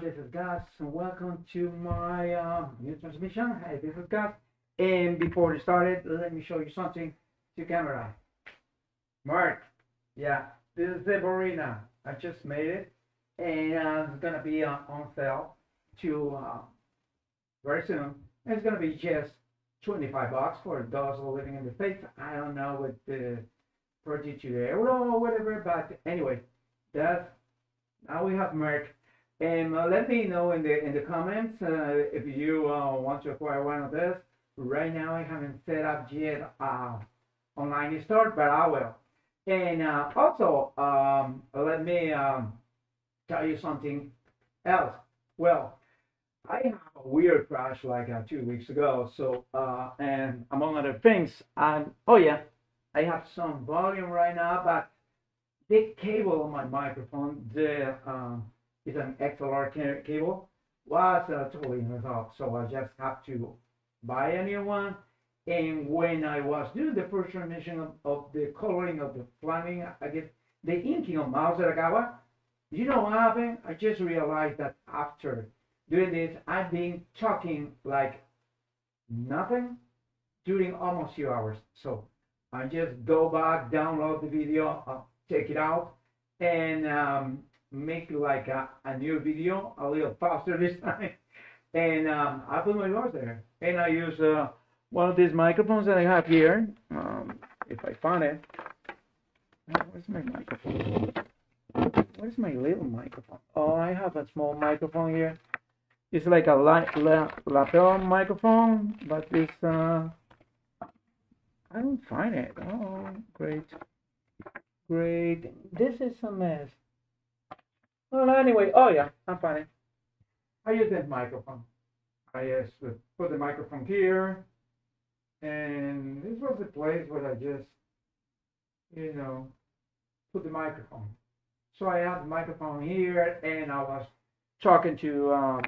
this is Gus, and welcome to my new transmission. Hey, this is Gus, and before we started, let me show you something to camera. Mark, yeah, this is the Borina. I just made it, and it's gonna be on sale to very soon. It's gonna be just 25 bucks for those living in the States. I don't know what the 32 euro or whatever, but anyway, that's now we have Merck. And let me know in the comments if you want to acquire one of this. Right now, I haven't set up yet online store, but I will. And also, let me tell you something else. Well, I have a weird crash like 2 weeks ago. So, and among other things, oh yeah, I have some volume right now, but the cable on my microphone, the is an XLR cable, was totally messed up. So I just have to buy a new one. And when I was doing the first transmission of the coloring of the flaming, I guess the inking of Mao Zedagawa, you know what happened? I just realized that after doing this, I've been talking like nothing during almost 2 hours. So I just go back, download the video, take it out, and make like a new video a little faster this time. And I put my voice there. And I use one of these microphones that I have here. If I find it. Where's my microphone? Where's my little microphone? Oh, I have a small microphone here. It's like a lapel microphone, but it's I don't find it. Oh, great. This is a mess. Well, anyway, oh yeah, I'm fine. I use that microphone. I just put the microphone here, and this was the place where I just, put the microphone. So I had the microphone here, and I was talking to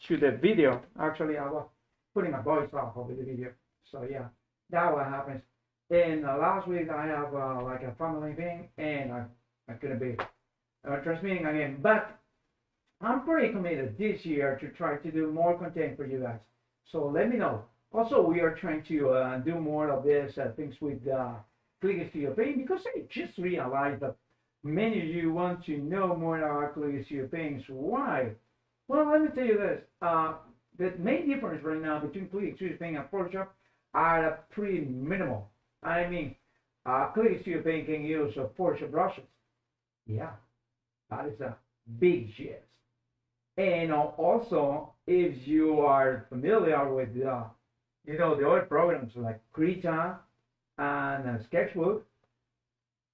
the video. Actually, I was putting a voice off over the video. So yeah, that's what happens. And last week I have like a family thing, and I couldn't be transmitting again. But I'm pretty committed this year to try to do more content for you guys. So let me know. Also, we are trying to do more of this things with Click Studio Paint, because I just realized that many of you want to know more about Click Studio Paint. Why? Well, let me tell you this. The main difference right now between Click Studio Paint and Photoshop are pretty minimal. I mean, Click Studio Paint can use Photoshop brushes. Yeah, that is a big yes. And also, if you are familiar with the other programs like Krita and Sketchbook,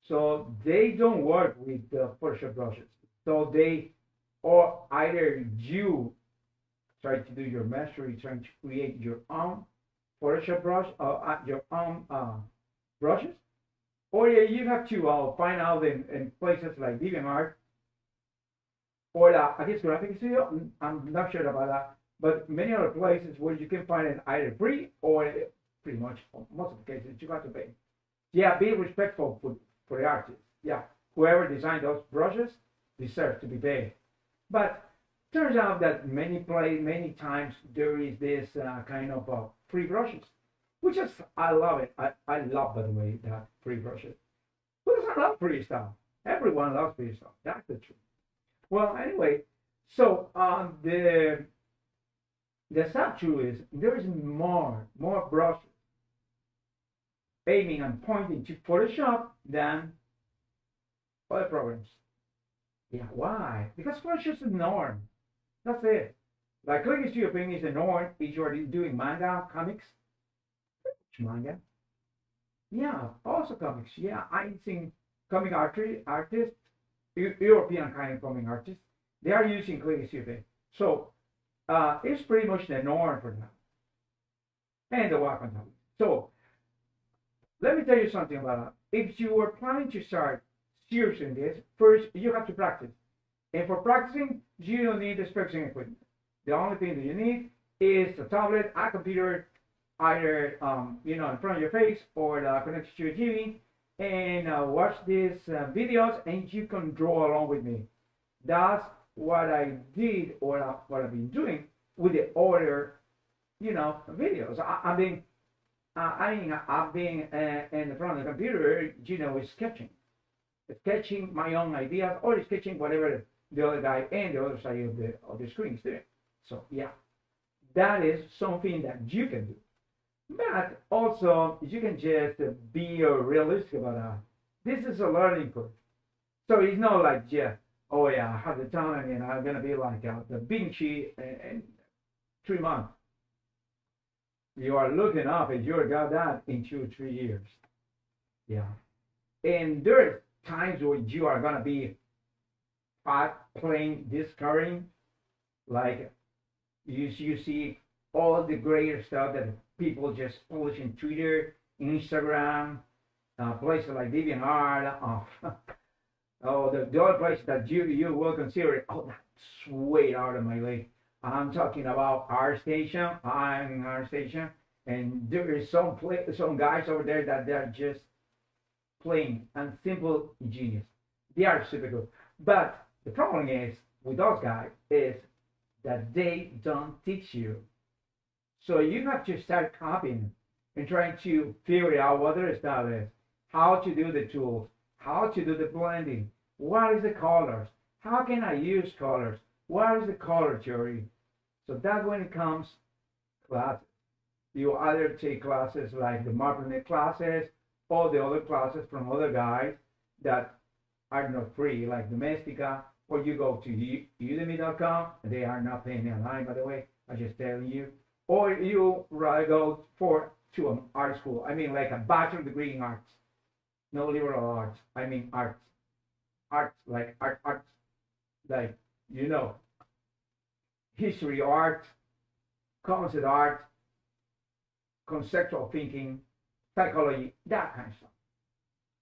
so they don't work with Photoshop brushes. So they, or either you try to do your mastery, trying to create your own Photoshop brush, your own brushes, or you have to find out in places like DeviantArt or I guess Graphic Studio. I'm not sure about that, but many other places where you can find it either free or pretty much most of the cases you have to pay. Yeah, be respectful for the artist. Yeah, whoever designed those brushes deserves to be paid. But turns out that many times there is this kind of free brushes, which is, I love it. I love, by the way, that free brushes. Who doesn't love free stuff? Everyone loves free stuff. That's the truth. Well, anyway, so the sad truth is there is more brushes aiming and pointing to Photoshop than other programs. Yeah, why? Because Photoshop is the norm. That's it. Like Click Studio Paint is the norm if you are doing manga, comics. Manga? Yeah, also comics. Yeah, I think comic artists, European kind of comic artists, they are using Click Studio Paint. So it's pretty much the norm for them. And the Wacom tablet. So let me tell you something about that. If you are planning to start seriously in this, first you have to practice. And for practicing, you don't need the specs and equipment. The only thing that you need is a tablet, a computer, either in front of your face or connected to your TV, and watch these videos, and you can draw along with me. That's what I did or what I've been doing with the other, videos. I've been in front of the computer, sketching my own ideas or sketching whatever the other guy and the other side of the screen is doing. So yeah, that is something that you can do. But also, you can just be realistic about that. This is a learning curve. So it's not like, yeah, oh yeah, I have the time and I'm going to be like the Vinci in 3 months. You are looking up and you got that in 2 3 years. Yeah. And there's times where you are going to be playing, discovering, like you see all the great stuff that people just publish in Twitter, Instagram, places like DeviantArt, oh, the other place that you will consider, oh, that's way out of my league. I'm talking about ArtStation. I'm in ArtStation, and there is some guys over there that they're just plain and simple genius. They are super good. But the problem is with those guys is that they don't teach you. So you have to start copying and trying to figure out what their stuff is, how to do the tools, how to do the blending, what is the colors, how can I use colors, what is the color theory. So that when it comes classes, you either take classes like the MapReduce classes or the other classes from other guys that are not free, like Domestika, or you go to udemy.com. They are not paying me online, by the way. I'm just telling you. Or you go to an art school. I mean, like a bachelor degree in arts, no liberal arts. I mean arts, like arts, like history art, concept art, conceptual thinking, psychology, that kind of stuff.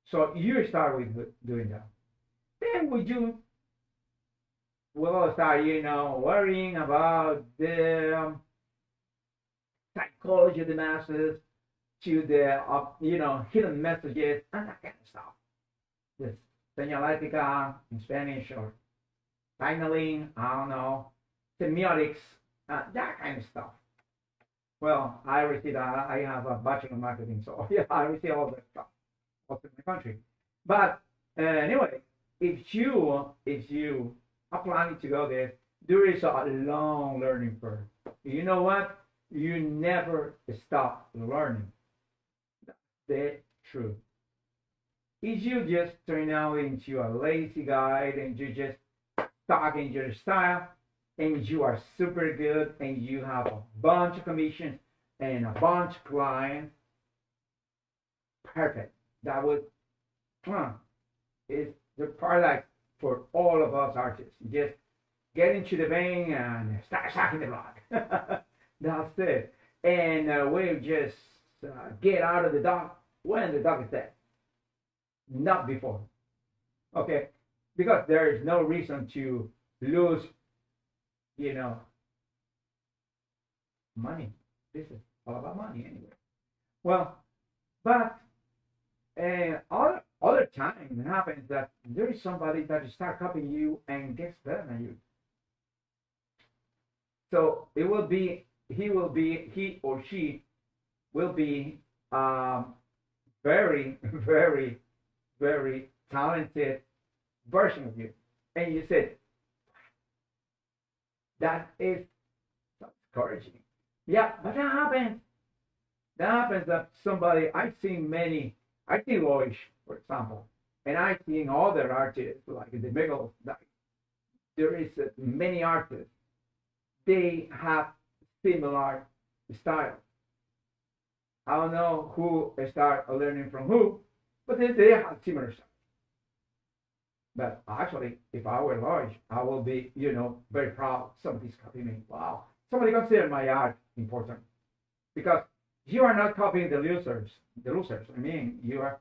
So you start with doing that. Then we'll start, worrying about the psychology of the masses, to the hidden messages and that kind of stuff. This señalética in Spanish, or signaling, I don't know, semiotics, that kind of stuff. Well, I received I have a bachelor in marketing, so yeah, I receive all that stuff also in the country. But anyway, if you are planning to go there is a long learning curve. You know what? You never stop learning. That's the truth. If you just turn out into a lazy guy and you just talk in your style and you are super good and you have a bunch of commissions and a bunch of clients, perfect. That would is the product for all of us artists. Just get into the vein and start sucking the block. That's it. And we'll just get out of the dock when the dock is dead, not before. Okay? Because there is no reason to lose, money. This is all about money anyway. Well, but other time happens that there is somebody that start copying you and gets better than you. So he or she will be very, very, very talented version of you. And you said, that is discouraging. Yeah, but that happens. That happens that somebody, I've seen Loish, for example, and I've seen other artists, like in the middle, there is many artists. They have similar style. I don't know who start learning from who, but they have similar style. But actually, if I were Loish, I will be, very proud. Somebody's copying me. Wow. Somebody consider my art important. Because you are not copying the losers. I mean, you are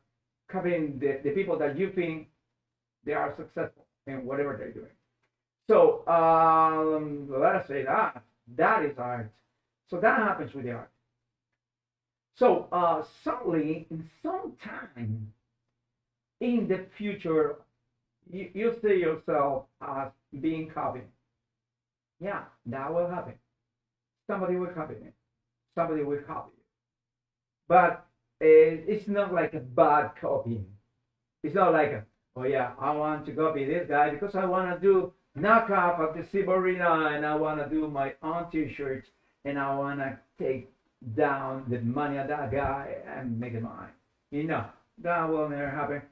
copying the people that you think they are successful in whatever they're doing. So let us say that is art. So that happens with the art. So suddenly, in some time in the future, you see yourself as being copied. Yeah, that will happen. Somebody will copy it. Somebody will copy it. But it's not like a bad copying. It's not like, oh yeah, I want to copy this guy because I want to do knockoff of the Sibarina and I want to do my own t-shirts and I want to take down the money of that guy and make it mine. You know, that will never happen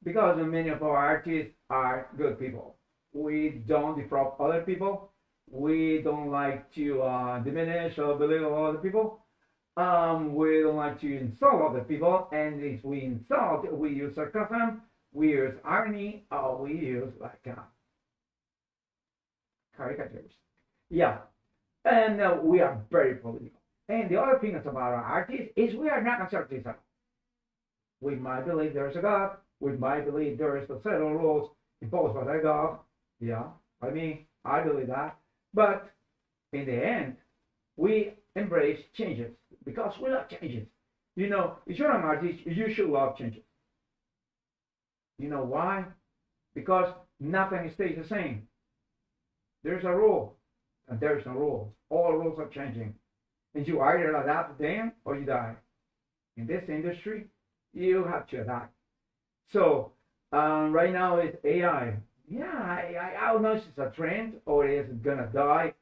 because many of our artists are good people. We don't defraud other people. We don't like to diminish or belittle other people. We don't like to insult other people, and if we insult, we use sarcasm, we use irony, or we use like caricatures. Yeah, and we are very political. And the other thing about our artists is we are not conservative. We might believe there's a God. We might believe there is a set of rules imposed by that God. Yeah, I mean, I believe that. But in the end, we embrace changes because we love changes. You know, if you're an artist, you should love changes. You know why? Because nothing stays the same. There's a rule, and there's no rule. All rules are changing. And you either adapt to them or you die. In this industry, you have to adapt. So, right now it's AI. Yeah, I don't know if it's a trend or it's going to die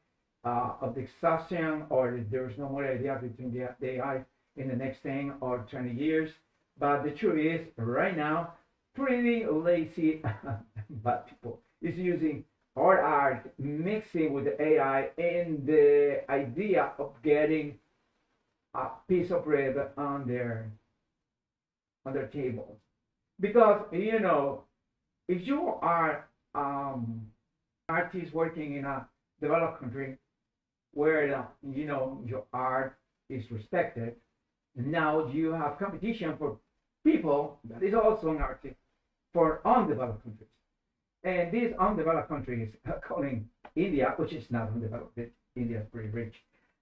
of the exhaustion or there's no more idea between the AI in the next 10 or 20 years. But the truth is, right now, pretty lazy bad people is using our art mixing with the AI in the idea of getting a piece of bread on their table. Because, you know, if you are artist working in a developed country where, you know, your art is respected, now you have competition for people that is also an artist for undeveloped countries. And these undeveloped countries, calling India, which is not undeveloped, India is pretty rich.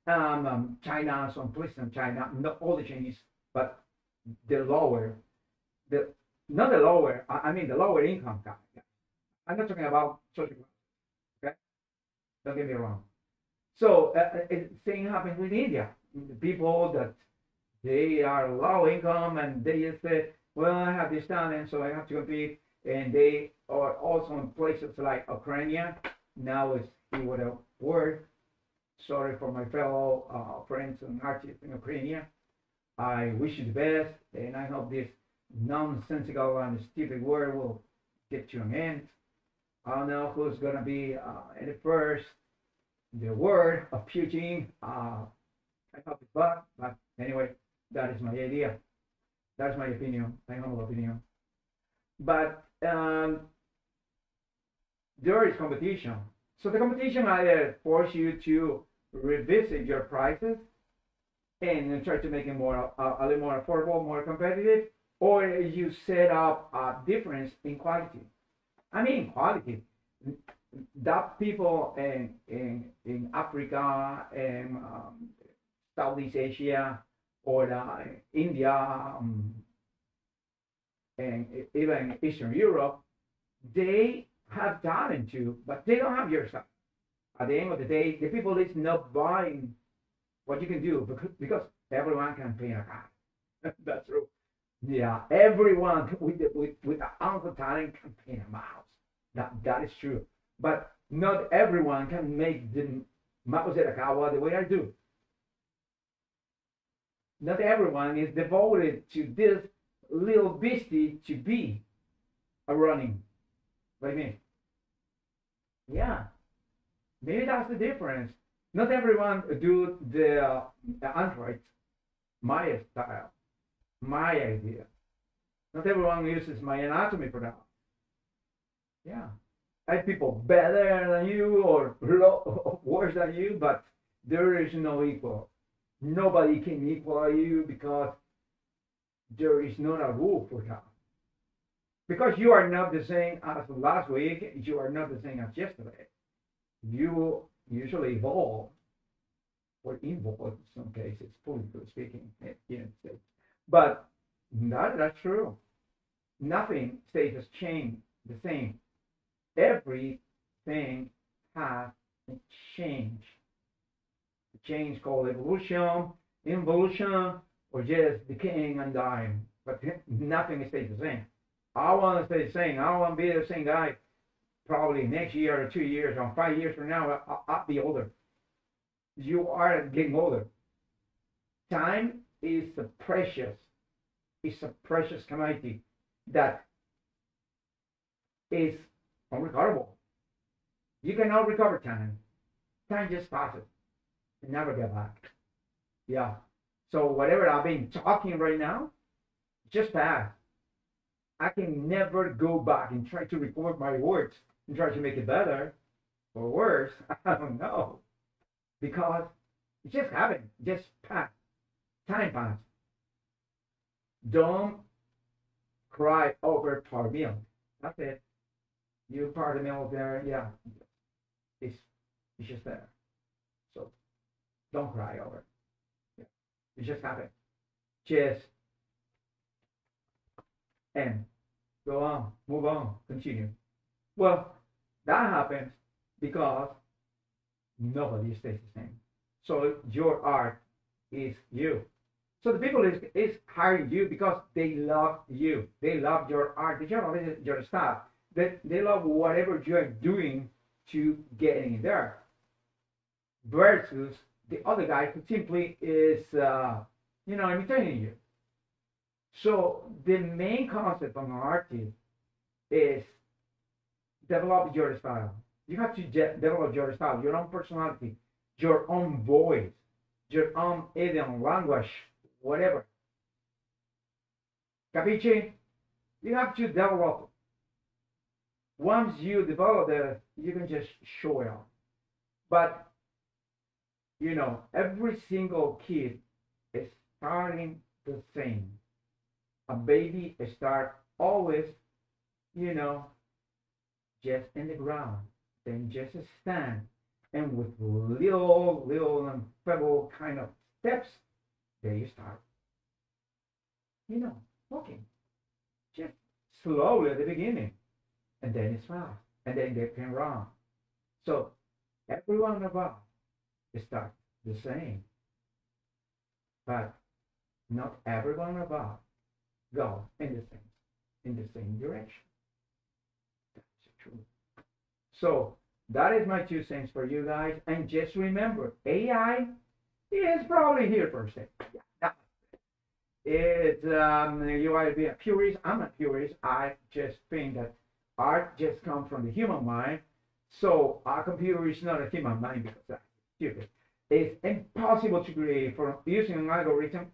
China, some places in China, not all the Chinese, but the lower, not the lower, I mean the lower income guy. I'm not talking about social class, okay? Don't get me wrong. So, same happens with India. The people that they are low income and they just say, well, I have this talent, so I have to compete. And they are also in places like Ukraine. Now it's with a word. Sorry for my fellow friends and artists in Ukraine. I wish you the best, and I hope this nonsensical and stupid word will get to an end. I don't know who's going to be in the first. The word of Putin. I hope it's bad, but anyway, that is my idea. That's my opinion, my humble opinion. But there is competition. So the competition either force you to revisit your prices and try to make it more a little more affordable, more competitive, or you set up a difference in quality. I mean quality. That people in Africa and Southeast Asia or India and even Eastern Europe, they have talent too, but they don't have your stuff. At the end of the day, the people is not buying what you can do because everyone can paint a car. That's true. Yeah, everyone with an ounce of talent can paint a mouse. That is true. But not everyone can make the Mako Serakawa the way I do. Not everyone is devoted to this little beastie to be a running. What do you mean? Yeah, maybe that's the difference. Not everyone do the androids, my style, my idea. Not everyone uses my anatomy for that. Yeah, I have people better than you or worse than you, but there is no equal. Nobody can equal you because there is not a rule for that. Because you are not the same as last week, you are not the same as yesterday. You usually evolve or evolve in some cases, politically speaking, in the United States. But that's true. Nothing stays the same. Every thing has a change. The change called evolution, involution, or just decaying and dying. But nothing stays the same. I want to stay the same. I want to be the same guy probably next year or 2 years or 5 years from now. I'll be older. You are getting older. Time is a precious commodity that is unrecoverable. You cannot recover time. Time just passes and never get back. Yeah. So whatever I've been talking right now, just pass. I can never go back and try to record my words and try to make it better or worse. I don't know. Because it just happened. Just pass. Time pass. Don't cry over powdered milk. That's it. You powdered milk there, yeah. It's just there. So don't cry over it. Yeah. It just happened. Just and go on, move on, continue. Well, that happens because nobody stays the same. So your art is you. So the people is hiring you because they love you. They love your art. They love your stuff. They love whatever you're doing to get in there. Versus the other guy who simply is, imitating you. So the main concept of an artist is develop your style. You have to develop your style, your own personality, your own voice, your own idiom, language, whatever. Capisci? You have to develop. Once you develop it, you can just show it off. But, every single kid is starting the same. A baby starts always, just in the ground, then just stand, and with little and pebble kind of steps, there you start. Walking, just slowly at the beginning, and then it's fast, and then they can run. So every one of us starts the same, but not every one of us go in the same direction. That's true. So that is my 2 cents for you guys. And just remember, AI is probably here for a second. Yeah. It's you either be a purist. I'm a purist. I just think that art just comes from the human mind. So a computer is not a human mind because that's stupid. It's impossible to create from using an algorithm.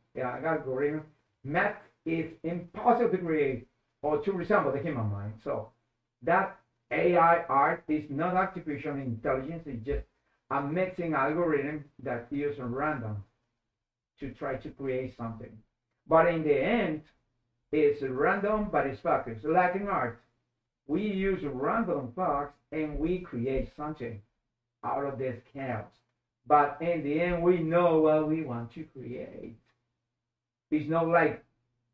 Math is impossible to create or to resemble the human mind. So that AI art is not artificial intelligence. It's just a mixing algorithm that uses random to try to create something. But in the end, it's random, but it's focused. Like in art, we use random facts and we create something out of this chaos. But in the end, we know what we want to create. It's not like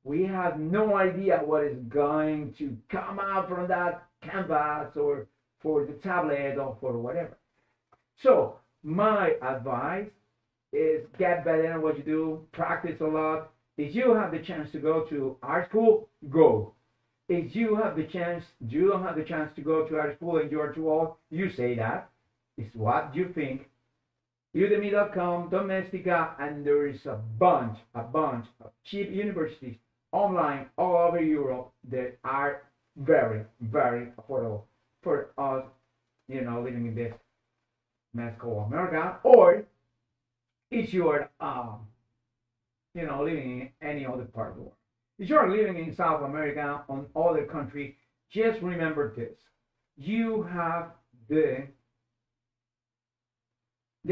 we have no idea what is going to come out from that canvas or for the tablet or for whatever. So my advice is get better at what you do, practice a lot. If you have the chance to go to art school, go. If you don't have the chance to go to art school and you're too old, you say that. It's what you think. Udemy.com, Domestika, and there is a bunch of cheap universities online all over Europe that are very, very affordable for us, living in this mess called America, or if you are, living in any other part of the world. If you are living in South America, on other country, just remember this. You have the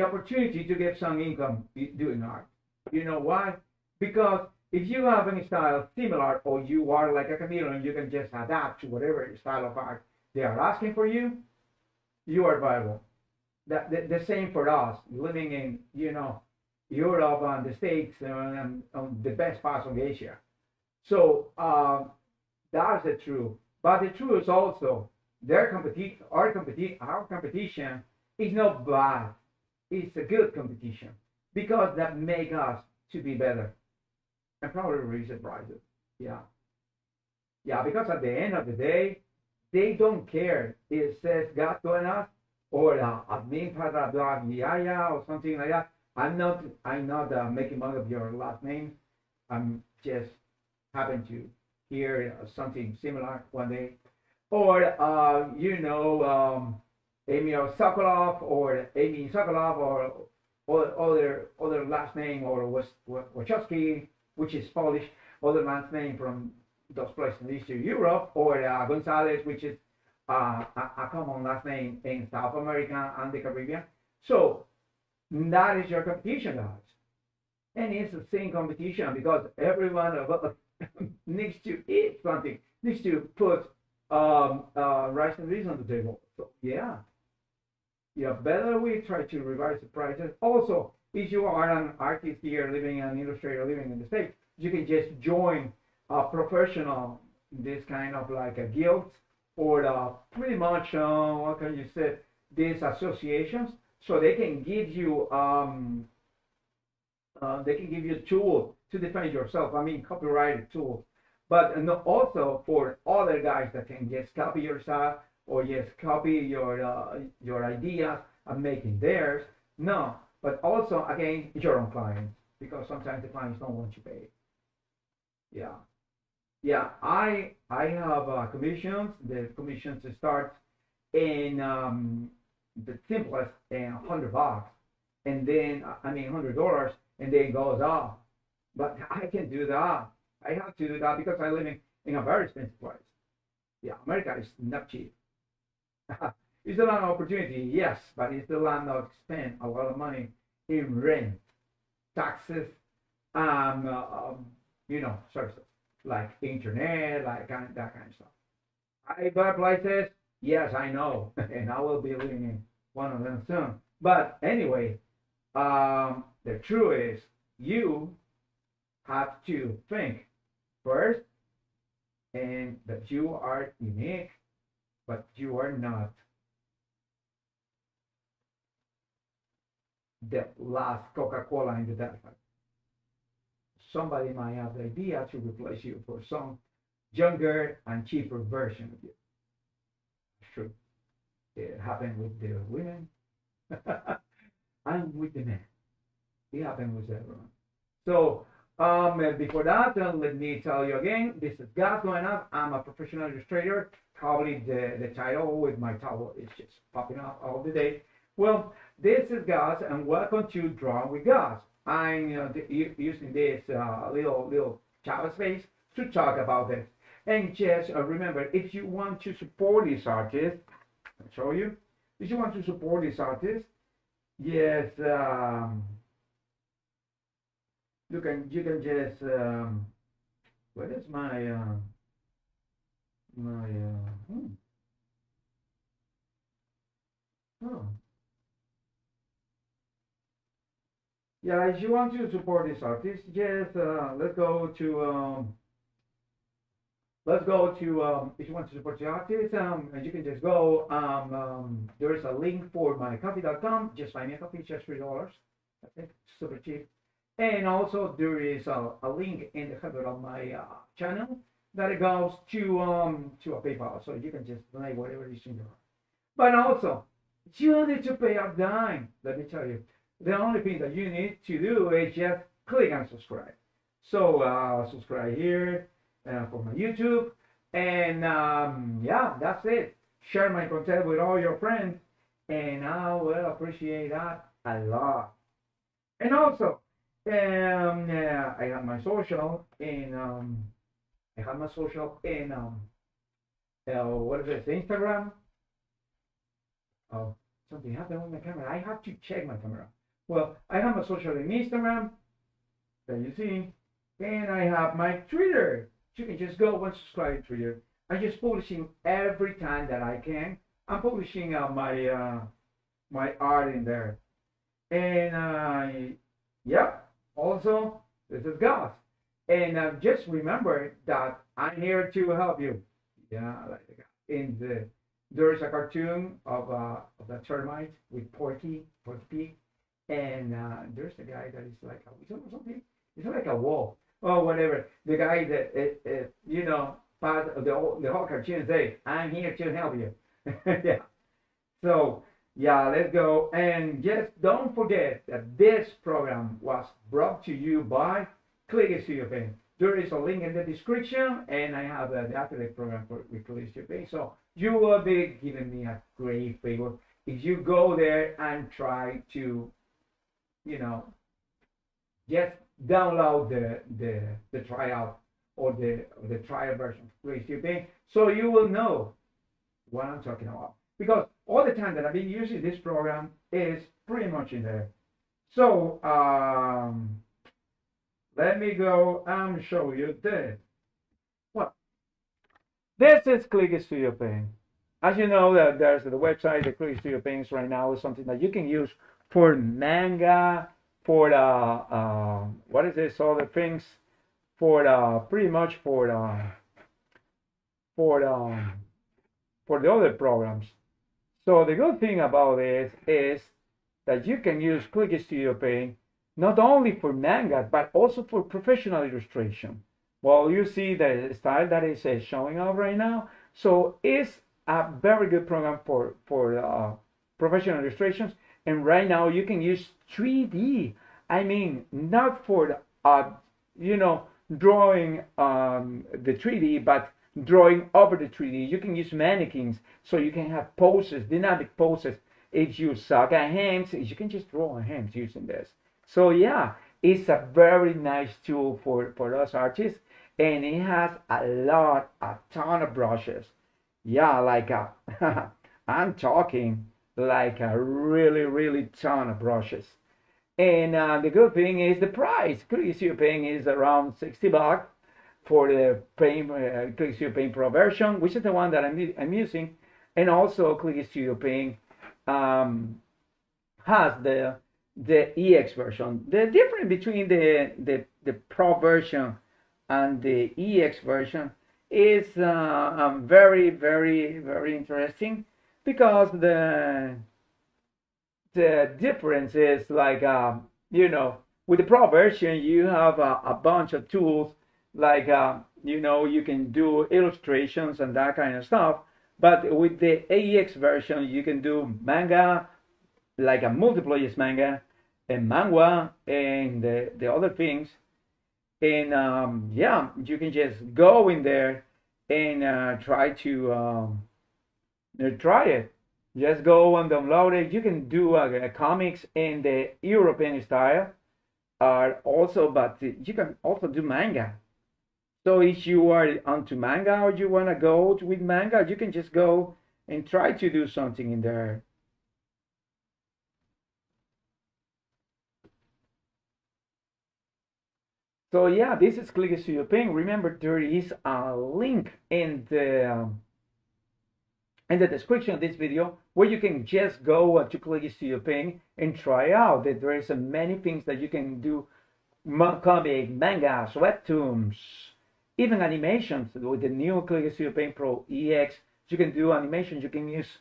opportunity to get some income doing art. You know why? Because if you have any style similar, or you are like a chameleon, you can just adapt to whatever style of art they are asking for you, you are viable. The same for us, living in, Europe and the States and the best parts of Asia. So that's the truth. But the truth is also, our competition is not bad. It's a good competition because that make us to be better and probably raise the prices. Yeah, yeah. Because at the end of the day, they don't care. It says gasto en us or admin para blah blah or something like that. I'm not making fun of your last name. I'm just happen to hear something similar one day. Or Amy Sokolov or Amy Sokolov or other last name or Wachowski, which is Polish, other last name from those places in Eastern Europe, or Gonzalez, which is a common last name in South America and the Caribbean. So that is your competition, guys. And it's the same competition because every one of us needs to eat something, needs to put rice and beans on the table. So yeah, better we try to revise the prices. Also, if you are an artist here living, an illustrator living in the States, you can just join a professional, this kind of like a guild or pretty much, what can you say, these associations, so they can give you tools to defend yourself. I mean, copyrighted tools. But also for other guys that can just copy your stuff or just copy your ideas and making theirs. No, but also again your own clients, because sometimes the clients don't want to pay. Yeah, yeah. I have commissions. The commissions start in the simplest $100, and then I mean $100, and then it goes up. But I can do that. I have to do that because I live in a very expensive place. Yeah, America is not cheap. It's a land of opportunity, yes, but it's the land of spend a lot of money in rent, taxes, services like internet, like that kind of stuff. I buy places, yes, I know, and I will be living in one of them soon. But anyway, the truth is, you have to think first, and that you are unique, but you are not the last Coca-Cola in the desert. Somebody might have the idea to replace you for some younger and cheaper version of you. True. It happened with the women and with the men. It happened with everyone. So before that, let me tell you again, this is Gus going up. I'm a professional illustrator. Probably the title with my title is just popping up all the day. Well, this is Gus, and welcome to Draw with Gus. I'm using this little chat space to talk about this. And just remember, if you want to support this artist, I'll show you. If you want to support this artist, yes, you can just what is my oh yeah, if you want to support this artist, just let's go to if you want to support the artist, and you can just go there is a link for my coffee.com. Just buy me a coffee, just $3. Okay, super cheap. And also there is a link in the header of my channel that it goes to a PayPal, so you can just donate whatever is in your heart. But also, you don't need to pay a dime. Let me tell you, the only thing that you need to do is just click and subscribe. So subscribe here for my YouTube, and yeah, that's it. Share my content with all your friends, and I will appreciate that a lot. And also, I have my social in what is it, Instagram. Oh, something happened with my camera. I have to check my camera. Well, I have my social in Instagram that you see, and I have my Twitter. You can just go and subscribe to Twitter. I'm just publishing every time that I can. I'm publishing my art in there, and yep. Also, this is Gus, and just remember that I'm here to help you. Yeah, like in there is a cartoon of a termite with Porky Pig, and there's a guy that is like a wizard or something. It's like a wolf or whatever. The guy that you know, part of the whole cartoon say, "I'm here to help you." Yeah. So yeah, let's go. And just don't forget that this program was brought to you by Click Studio Paint. There is a link in the description, and I have the affiliate program with Click Studio Paint. So you will be giving me a great favor if you go there and try to, you know, just download the tryout or the trial version of Click Studio Paint, so you will know what I'm talking about. Because all the time that I've been using this program is pretty much in there. So let me go and show you this. Well, this is Click Studio Paint. As you know, that there's the website, the Click Studio Paint right now is something that you can use for manga, for the what is this? All the things for the pretty much for the for the other programs. So the good thing about this is that you can use Click Studio Paint not only for manga, but also for professional illustration. Well, you see the style that is showing up right now. So it's a very good program for professional illustrations. And right now you can use 3D. I mean, not for you know, drawing the 3D, but drawing over the 3D. You can use mannequins, so you can have poses, dynamic poses. If you suck at hands, you can just draw on hands using this. So yeah, it's a very nice tool for us artists, and it has a ton of brushes. Yeah, like I'm talking like a really ton of brushes. And the good thing is the price. Click Studio Paint is around $60 for the Paint, Click Studio Paint Pro version, which is the one that I'm using. And also Click Studio Paint has the EX version. The difference between the Pro version and the EX version is very interesting, because the difference is like you know, with the Pro version you have a bunch of tools, like you know, you can do illustrations and that kind of stuff. But with the AEX version you can do manga, like a multiplayer manga and manhwa and the other things. And yeah, you can just go in there and try to try it. Just go and download it. You can do comics in the European style also, but you can also do manga. So if you are onto manga or you want to go with manga, you can just go and try to do something in there. So yeah, this is Click Studio Paint. Remember, there is a link in the description of this video where you can just go to Click Studio Paint and try out. That there is many things that you can do: comic, mangas, webtoons, even animations. With the new Click Studio Paint Pro EX, you can do animations. You can use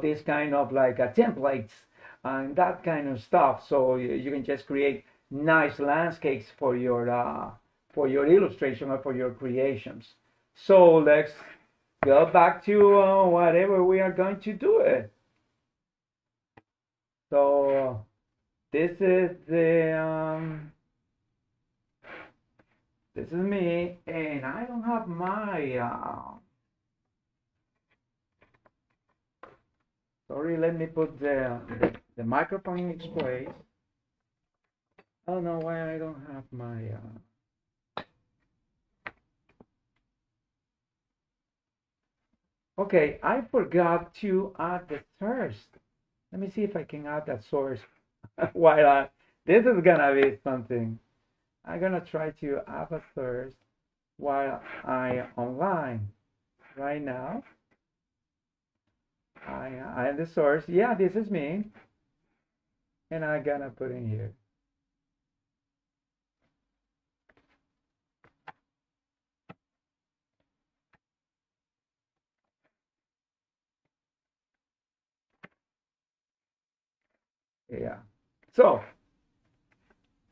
this kind of like templates and that kind of stuff. So you can just create nice landscapes for your illustration or for your creations. So let's go back to whatever we are going to do it. So this is this is me, and I don't have my sorry, let me put the microphone in its place. I don't know why I don't have my okay, I forgot to add the source. Let me see if I can add that source while this is gonna be something. I'm gonna try to add a source while I online right now. I am the source. Yeah, this is me, and I'm gonna put in here. Yeah. So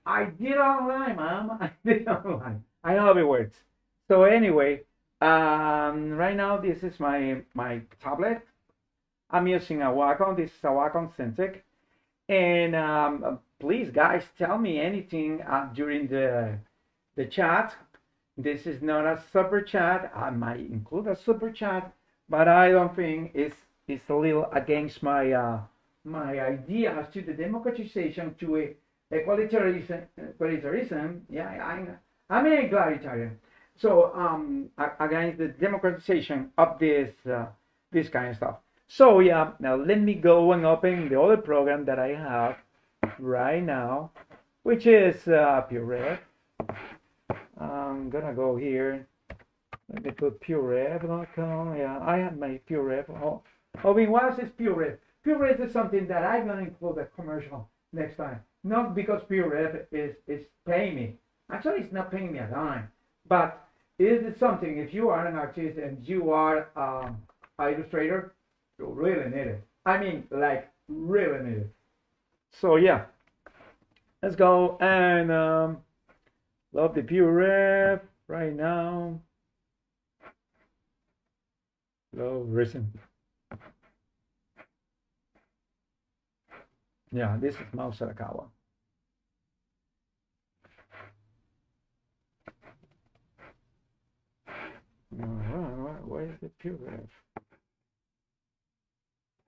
I did online, mom. I did online. I know how it works. So anyway, right now this is my tablet. I'm using a Wacom. This is a Wacom Sensei. And please, guys, tell me anything during the chat. This is not a super chat. I might include a super chat, but I don't think it's a little against my ideas to the democratization to a equalitarianism. Yeah, I'm an egalitarian. So against the democratization of this kind of stuff. So yeah, now let me go and open the other program that I have right now, which is PureRef. I'm gonna go here. Let me put PureRef.com. Yeah, I have my PureRef. What is PureRef? PureRef is something that I'm gonna include a commercial next time. Not because PureRef is paying me. Actually, it's not paying me a dime. But it is something. If you are an artist and you are an illustrator, you really need it. I mean, like, really need it. So yeah, let's go and love the PureRef right now. Love recent. Yeah, this is Mao Sarakawa. Where is the PureRef?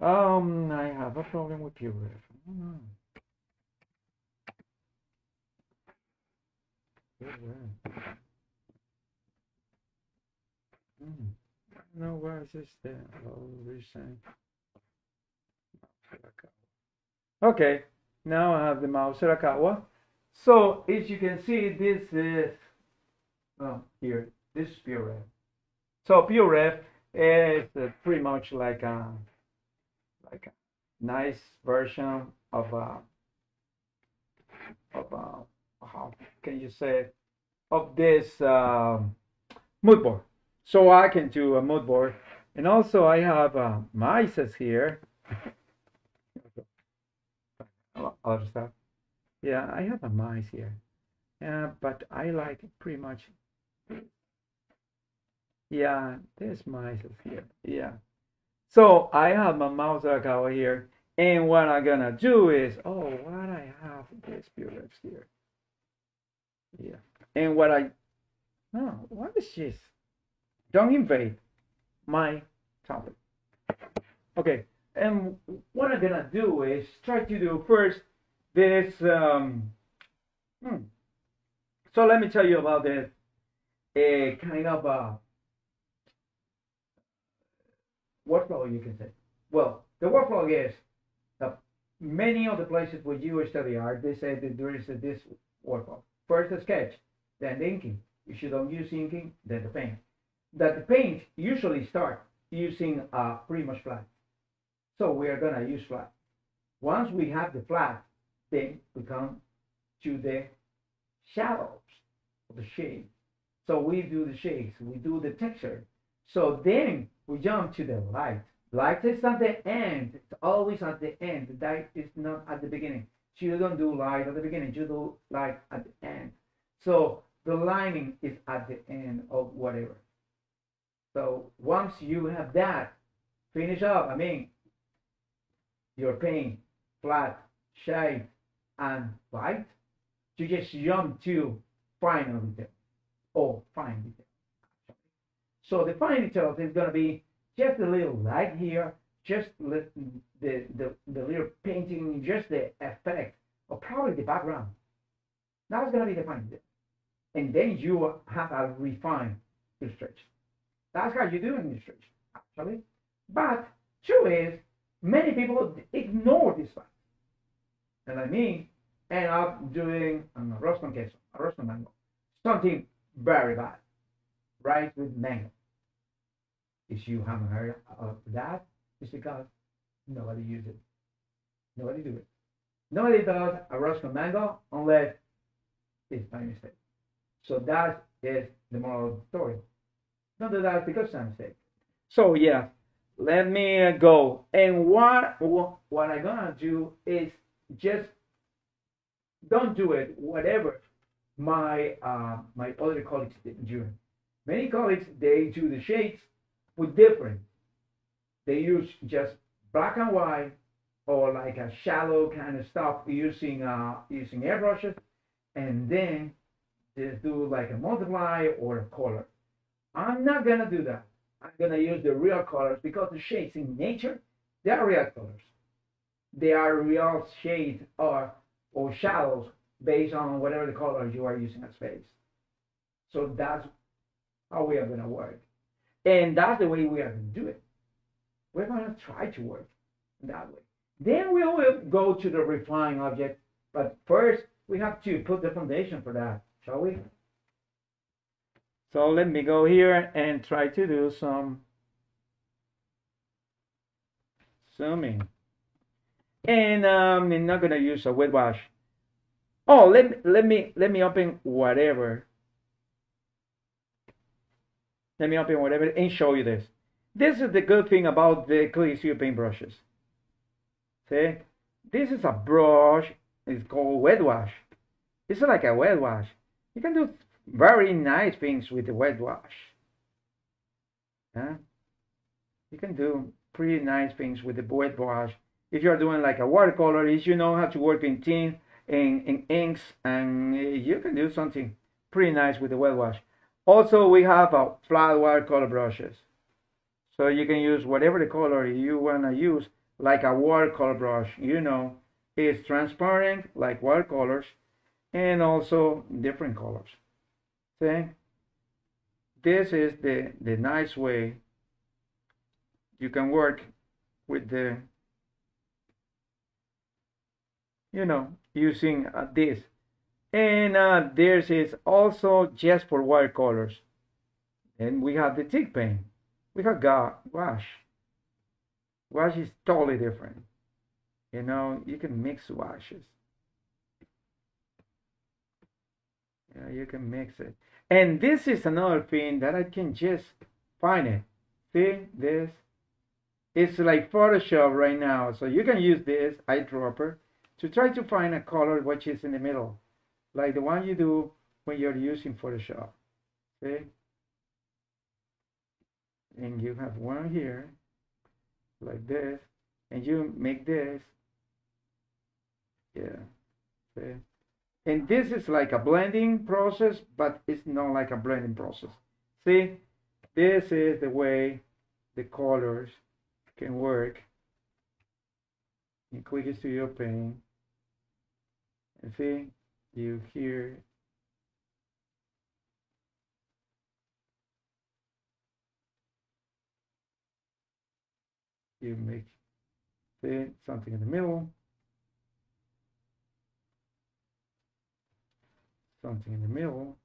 I have a problem with PureRef. No, where is this there? Oh, recent. Okay, now I have the Mao Sarakawa. So as you can see, this is here. This is PureRef. So PureRef is pretty much like a nice version of how can you say it, of this mood board. So I can do a mood board, and also I have mice here. Other stuff. Yeah, I have a mice here. Yeah, but I like it pretty much. Yeah, there's mice here. Yeah. So I have my mouse over here, and what I'm gonna do is, what I have this PureRef here. Yeah. And what is this? Don't invade my topic. Okay. And what I'm gonna do is try to do first this. So let me tell you about this. A kind of workflow, you can say. Well, the workflow is many of the places where you study art, they say that there is this workflow. First the sketch, then the inking. If you don't use inking, then the paint. That the paint usually start using pretty much flat. So we are gonna use flat. Once we have the flat, then we come to the shadows of the shade. So we do the shades, we do the texture. So then we jump to the light. Light is at the end. It's always at the end. The light is not at the beginning. So you don't do light at the beginning. You do light at the end. So the lining is at the end of whatever. So once you have that, finish up. I mean, your paint, flat, shade, and light. You just jump to final detail or fine detail. So the fine details is going to be just a little light here, just the little painting, just the effect, or probably the background. That's going to be the fine detail. And then you have a refined illustration. That's how you do an illustration, actually. But true is, many people ignore this fact. And I mean, end up doing an arroz con queso, arroz con mango, something very bad, rice with mango. If you haven't heard of that, it's because nobody uses it. Nobody do it. Nobody does arroz con mango unless it's by mistake. So that is the moral of the story. Don't do that because it's a mistake. So yeah, let me go. And what I'm gonna do is just don't do it whatever my other colleagues do. Many colleagues, they do the shades with different. They use just black and white or like a shallow kind of stuff using airbrushes, and then just do like a multiply or a color. I'm not gonna do that. I'm gonna use the real colors because the shades in nature, they are real colors. They are real shades or shadows based on whatever the color you are using as base. So that's how we are gonna work. And that's the way we are gonna do it. We're gonna try to work that way. Then we will go to the refine object, but first we have to put the foundation for that, shall we? So let me go here and try to do some zooming. And I'm not gonna use a wet wash. Oh, let me open whatever. Let me open whatever and show you this. This is the good thing about the Clear Studio Paint brushes. See, this is a brush. It's called wet wash. It's like a wet wash. You can do very nice things with the wet wash. Huh? You can do pretty nice things with the wet wash. If you're doing like a watercolor, if you know how to work in tint and in inks, and you can do something pretty nice with the wet wash. Also, we have a flat watercolor brushes. So you can use whatever the color you want to use, like a watercolor brush. You know, it's transparent like watercolors and also different colors. See? This is the nice way you can work with the, you know, using this. And this is also just for watercolors. And we have the thick paint. We have wash. Wash is totally different. You know, you can mix washes. Yeah, you can mix it. And this is another thing that I can just find it. See this? It's like Photoshop right now. So you can use this eyedropper to try to find a color which is in the middle, like the one you do when you're using Photoshop. See? And you have one here, like this, and you make this. Yeah. See? And this is like a blending process, but it's not like a blending process. See? This is the way the colors can work in Quick Studio Paint. And see, you here. You make, see, something in the middle. Something in the middle.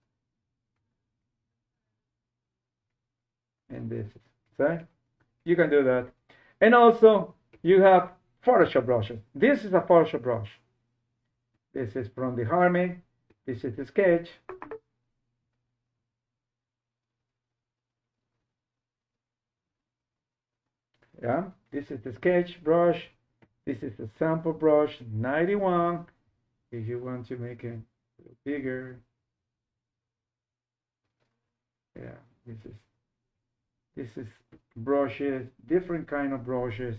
And this is, see? You can do that. And also, you have Photoshop brushes. This is a Photoshop brush. This is from the Harmony. This is the Sketch. Yeah, this is the Sketch brush. This is the sample brush 91. If you want to make it a little bigger. Yeah, this is brushes, different kind of brushes.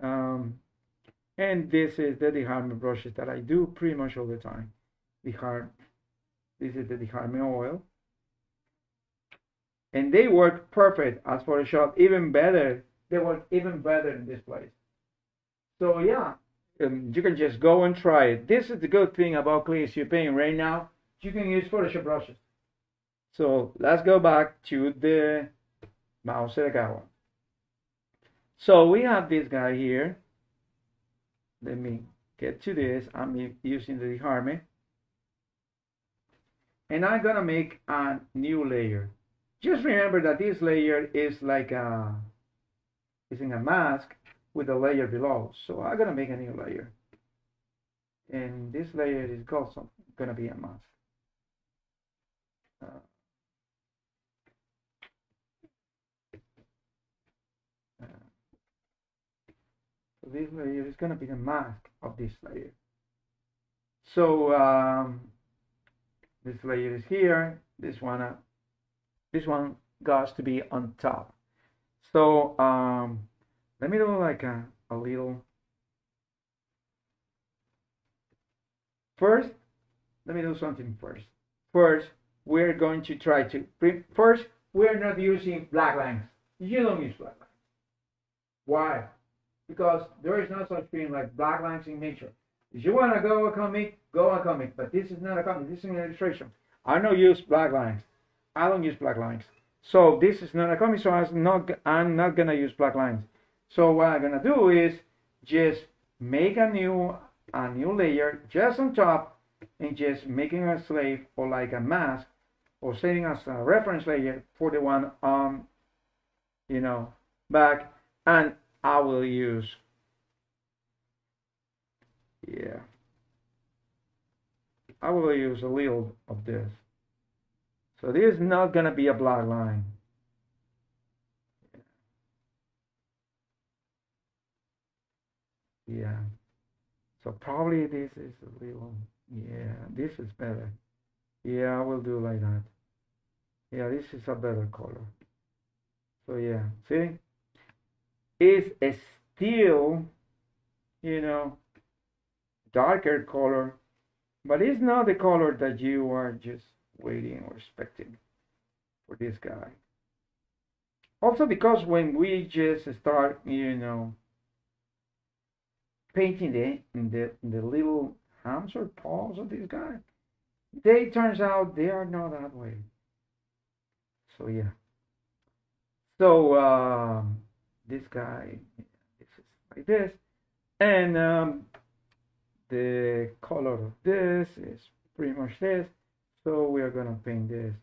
And this is the Harmony brushes that I do pretty much all the time. This is the Harmony oil. And they work perfect as Photoshop, even better. They work even better in this place. So yeah, you can just go and try it. This is the good thing about Clear Studio Paint right now. You can use Photoshop brushes. So let's go back to the Mao Seragawa. So we have this guy here. Let me get to this. I'm using the Harmony. And I'm gonna make a new layer. Just remember that this layer is like is in a mask with a layer below. So I'm gonna make a new layer. And this layer is also gonna be a mask. this layer is going to be the mask of this layer. So this layer is here. This one got to be on top. So let me do like a little. First, let me do something first. First, we're going to try to first. We're not using black lines. You don't use black lines. Why? Because there is no such thing like black lines in nature. If you want to go a comic, go a comic. But this is not a comic. This is an illustration. I don't use black lines. I don't use black lines. So this is not a comic. So I'm not gonna use black lines. So what I'm gonna do is just make a new layer just on top, and just making a slave or like a mask, or setting as a reference layer for the one on, back, and I will use, I will use a little of this. So this is not gonna be a black line. Yeah. So probably this is a little, this is better. Yeah, I will do like that. Yeah, this is a better color. So yeah, see? It's still, darker color, but it's not the color that you are just waiting or expecting for this guy. Also because when we just start, painting the little hands or paws of this guy, turns out they are not that way. So yeah. So this guy, this is like this, and the color of this is pretty much this. So we are gonna paint this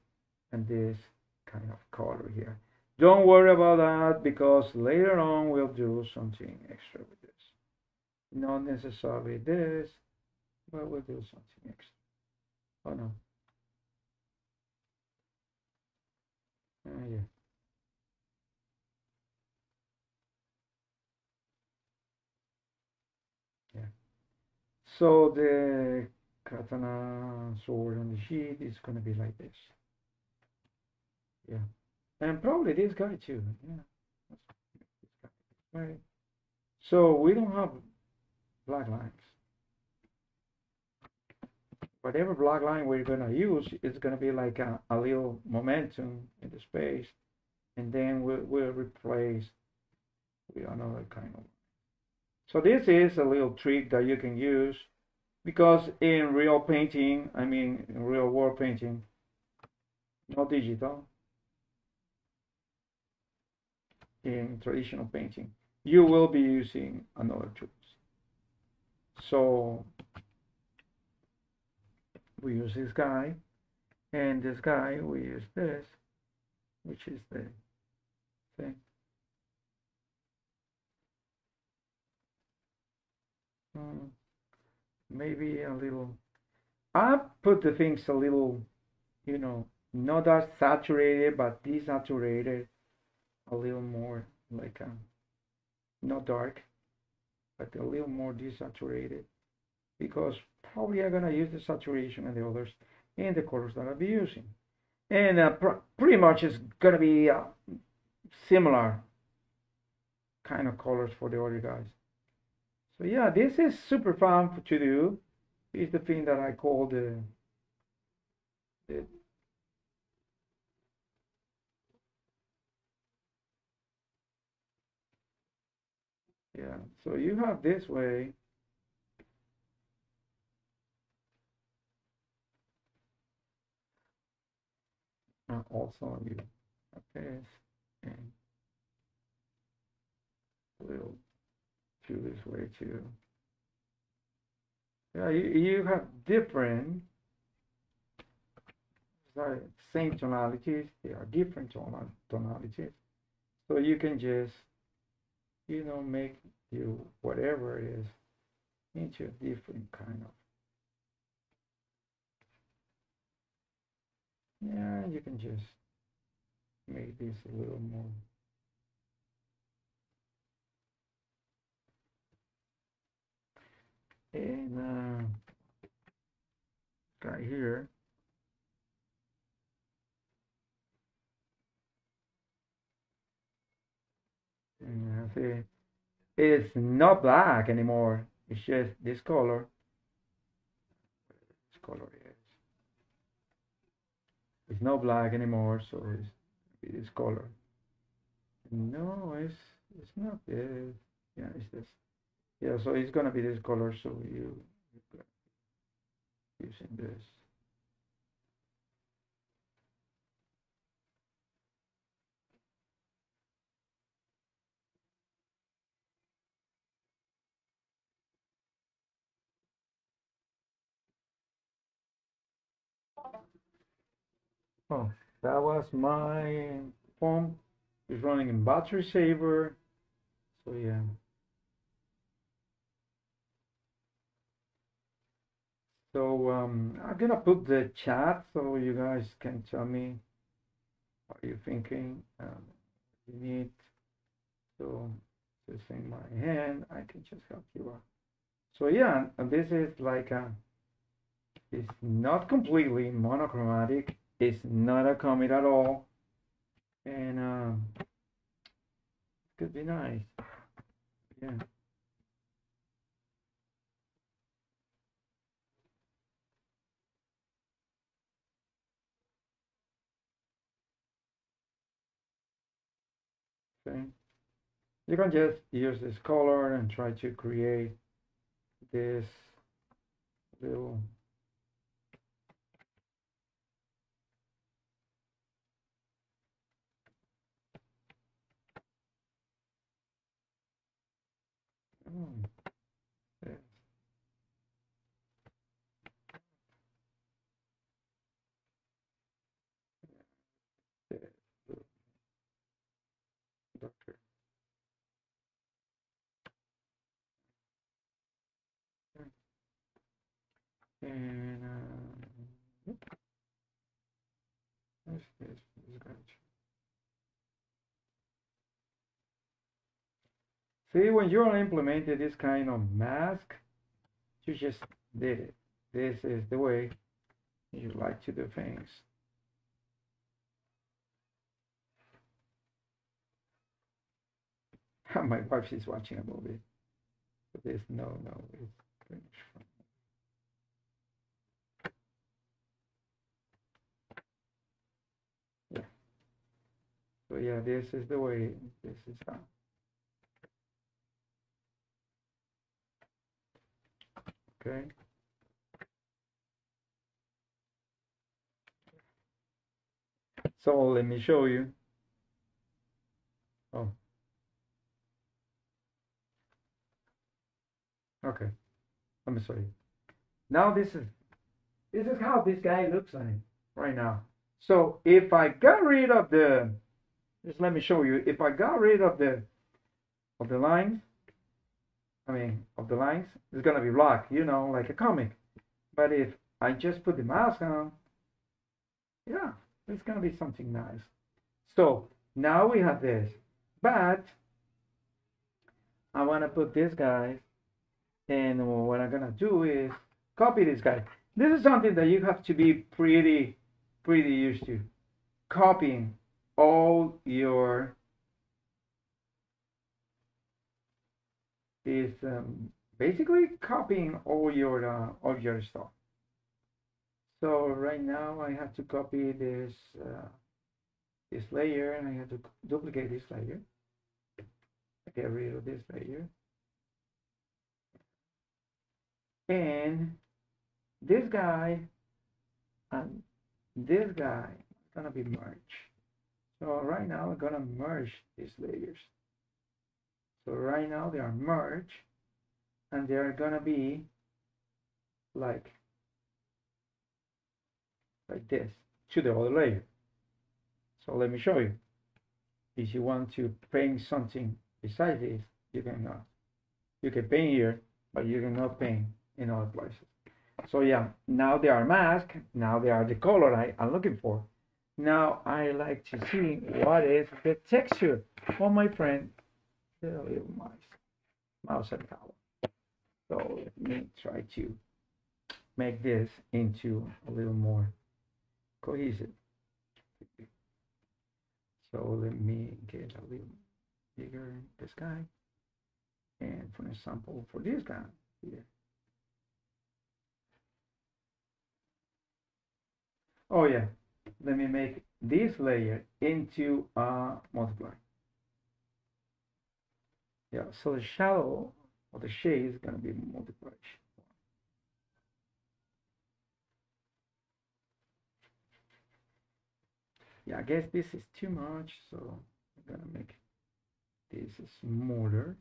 and this kind of color here. Don't worry about that, because later on we'll do something extra with this. Not necessarily this, but we'll do something extra. Oh no. Yeah. Yeah. So the katana sword on the sheet is going to be like this. Yeah. And probably this guy too. Yeah. Right. So we don't have black lines. Whatever black line we're going to use is going to be like a little momentum in the space, and then we'll replace with another kind of. So this is a little trick that you can use, because in real painting, in real world painting, not digital, in traditional painting, you will be using another tools. So we use this guy, and this guy we use this, which is the thing. Maybe a little. I put the things a little, not that saturated, but desaturated, a little more like not dark, but a little more desaturated, because probably I'm gonna use the saturation and the others in the colors that I'll be using, and pretty much it's gonna be similar kind of colors for the other guys. So yeah, this is super fun to do. It's the thing that I call the yeah. So you have this way. Also you have this, and we'll do this way too. Yeah, you have different, sorry, same tonalities. They are different tonalities. So you can just, make you whatever it is into a different kind of. Yeah, you can just make this a little more. And right here. And see, it's not black anymore. It's just this color. This color is. It's not black anymore, so it's this color. No, it's not this. Yeah, it's this. Yeah, so it's gonna be this color. So you using this. Oh, that was my phone. It's running in battery saver. So yeah. So I'm gonna put the chat so you guys can tell me what you're thinking. You need to just in my hand. I can just help you out. So yeah, and this is like it's not completely monochromatic. It's not a comet at all, and it could be nice. Yeah. Okay. You can just use this color and try to create this little. Oh, yeah, yeah, doctor. And yep, this guy. See, when you're implementing this kind of mask, you just did it. This is the way you like to do things. My wife is watching a movie. But this, no, it's finished. Yeah. So yeah, this is the way this is done. Okay. So let me show you. Oh, okay. Let me show you. Now this is how this guy looks like right now. So if I got rid of the, just let me show you. If I got rid of the lines, of the lines, it's gonna be black, like a comic. But if I just put the mask on, yeah, it's gonna be something nice. So now we have this, but I wanna put this guy, and what I'm gonna do is copy this guy. This is something that you have to be pretty used to. Copying all your is basically copying all your stuff. So right now I have to copy this layer, and I have to duplicate this layer. Get rid of this layer, and this guy and this guy is gonna be merged. So right now I'm gonna merge these layers. So right now they are merged, and they are gonna be like this to the other layer. So let me show you. If you want to paint something besides this, you cannot. You can paint here, but you cannot paint in other places. So yeah, now they are masked. Now they are the color I'm looking for. Now I like to see what is the texture of my friend, the little mouse and color. So let me try to make this into a little more cohesive. So let me get a little bigger this guy, and for example, for this guy here. Oh yeah, let me make this layer into a multiply. Yeah, so the shadow or the shade is gonna be multiplied. Yeah, I guess this is too much, so I'm gonna make this smaller.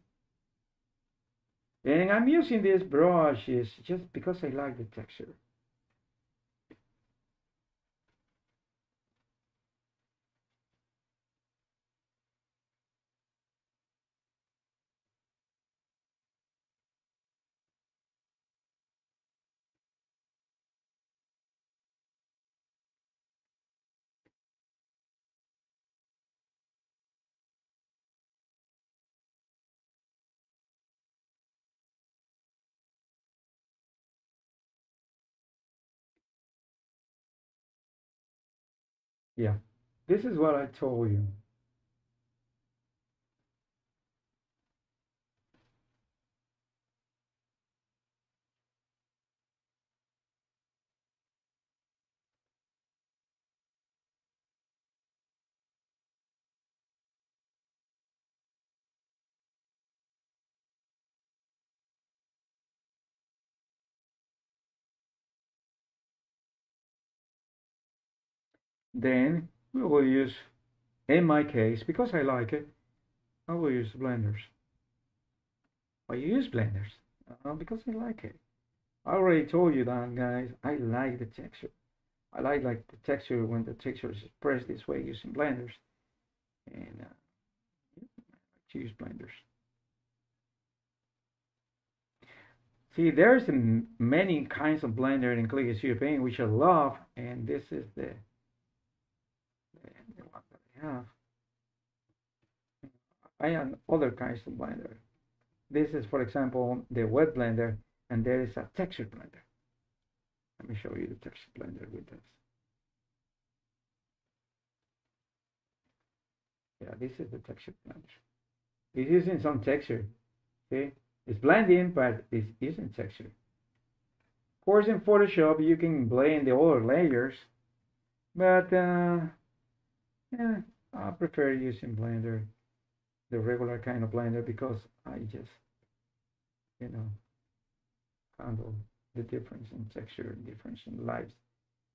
And I'm using these brushes just because I like the texture. Yeah, this is what I told you. Then we will use, in my case, because I like it, I will use blenders. I use blenders because I like it. I already told you that, guys. I like the texture. I like the texture when the texture is expressed this way using blenders, and I like to use blenders. See, there's many kinds of blender in Click Studio Paint which I love, and this is the one that I have. I have other kinds of blender. This is, for example, the wet blender, and there is a texture blender. Let me show you the texture blender with this. Yeah, this is the texture blender. It's using some texture. See, it's blending, but it's using texture. Of course, in Photoshop, you can blend the other layers, but yeah, I prefer using Blender, the regular kind of Blender, because I just, you know, handle the difference in texture, difference in lights,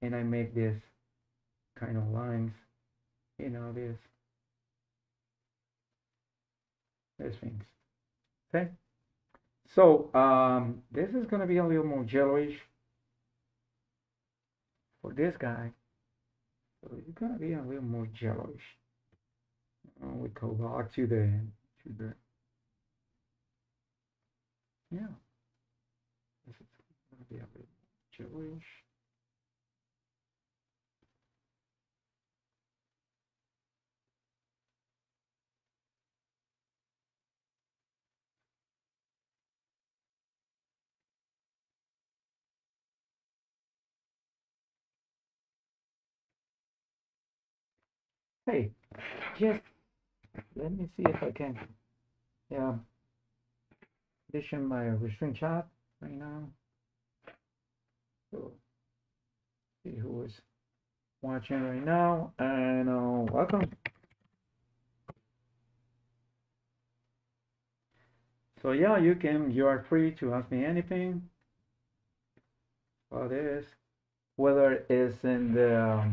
and I make this kind of lines, these things. Okay, so this is gonna be a little more yellowish for this guy. So it's gonna be a little more yellowish. We go back to the yeah. This is gonna be a little yellowish. Hey, just let me see if I can. Yeah, addition my restraint chat right now. So see who is watching right now, and welcome. So yeah, you are free to ask me anything about this, whether it's in the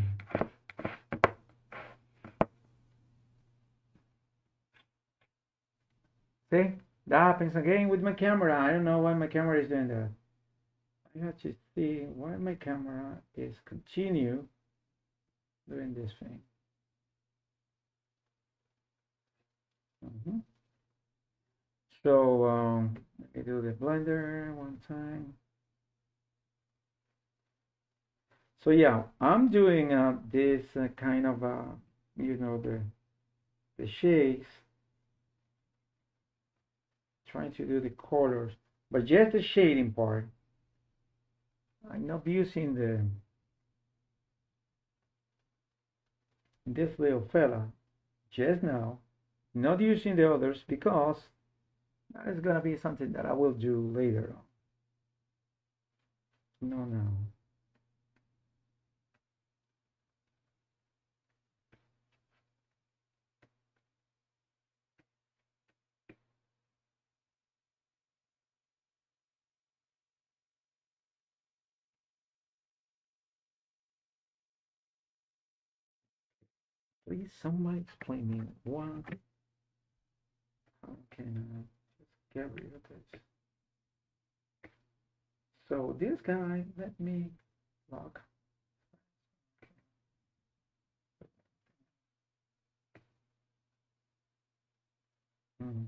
see, that happens again with my camera. I don't know why my camera is doing that. I have to see why my camera is continue doing this thing. So let me do the blender one time. So yeah, I'm doing this kind of the shades, trying to do the colors. but just the shading part. I'm not using this little fella just now, not using the others because that is gonna be something that I will do later on. No, no. Please, somebody explain me what. How can I just get rid of this? So this guy, let me lock. Hmm.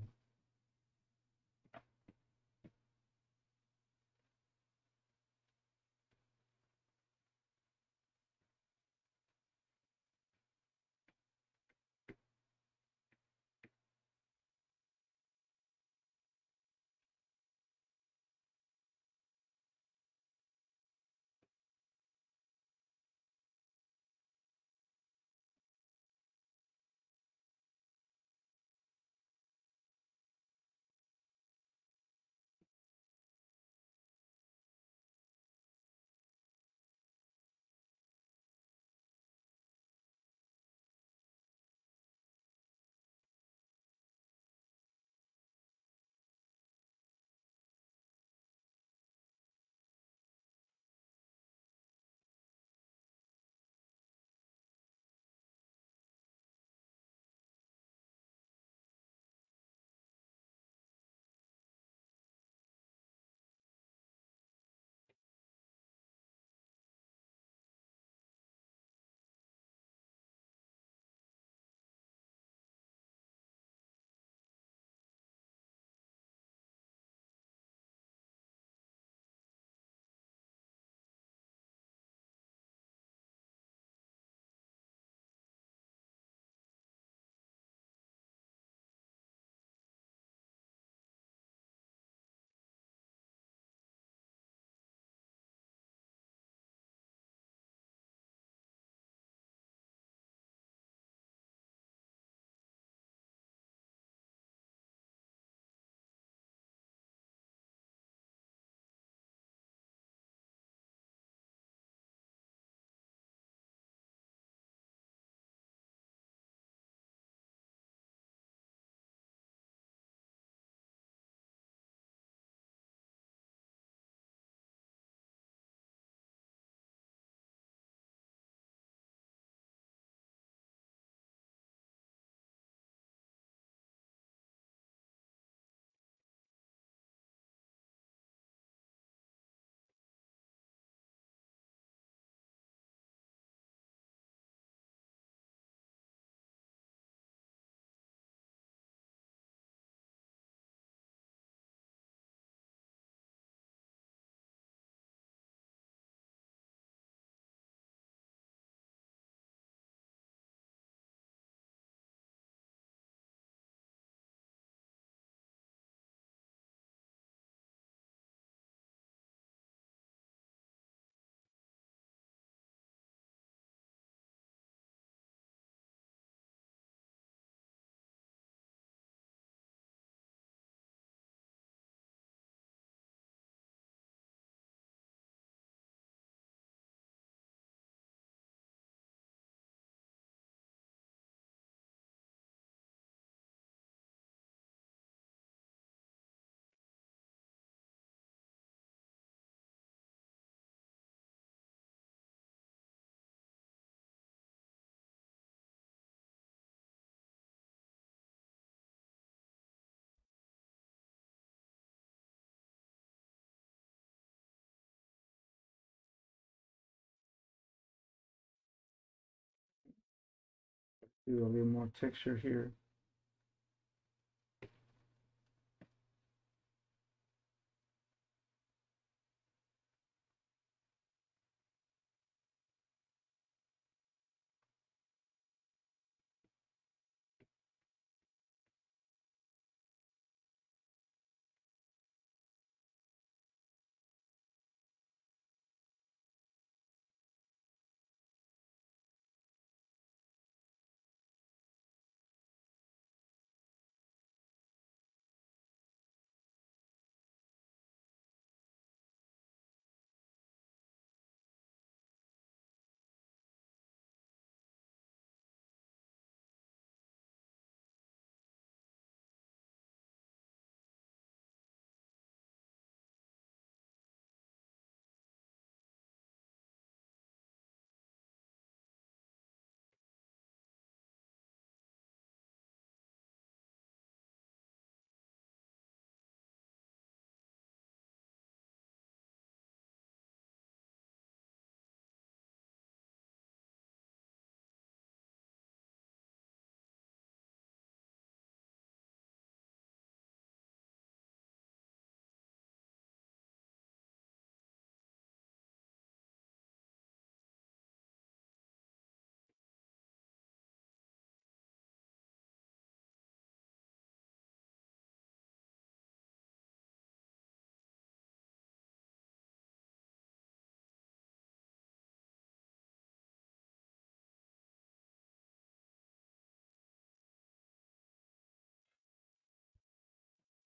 Do a little more texture here.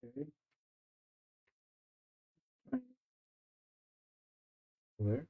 Okay. Where?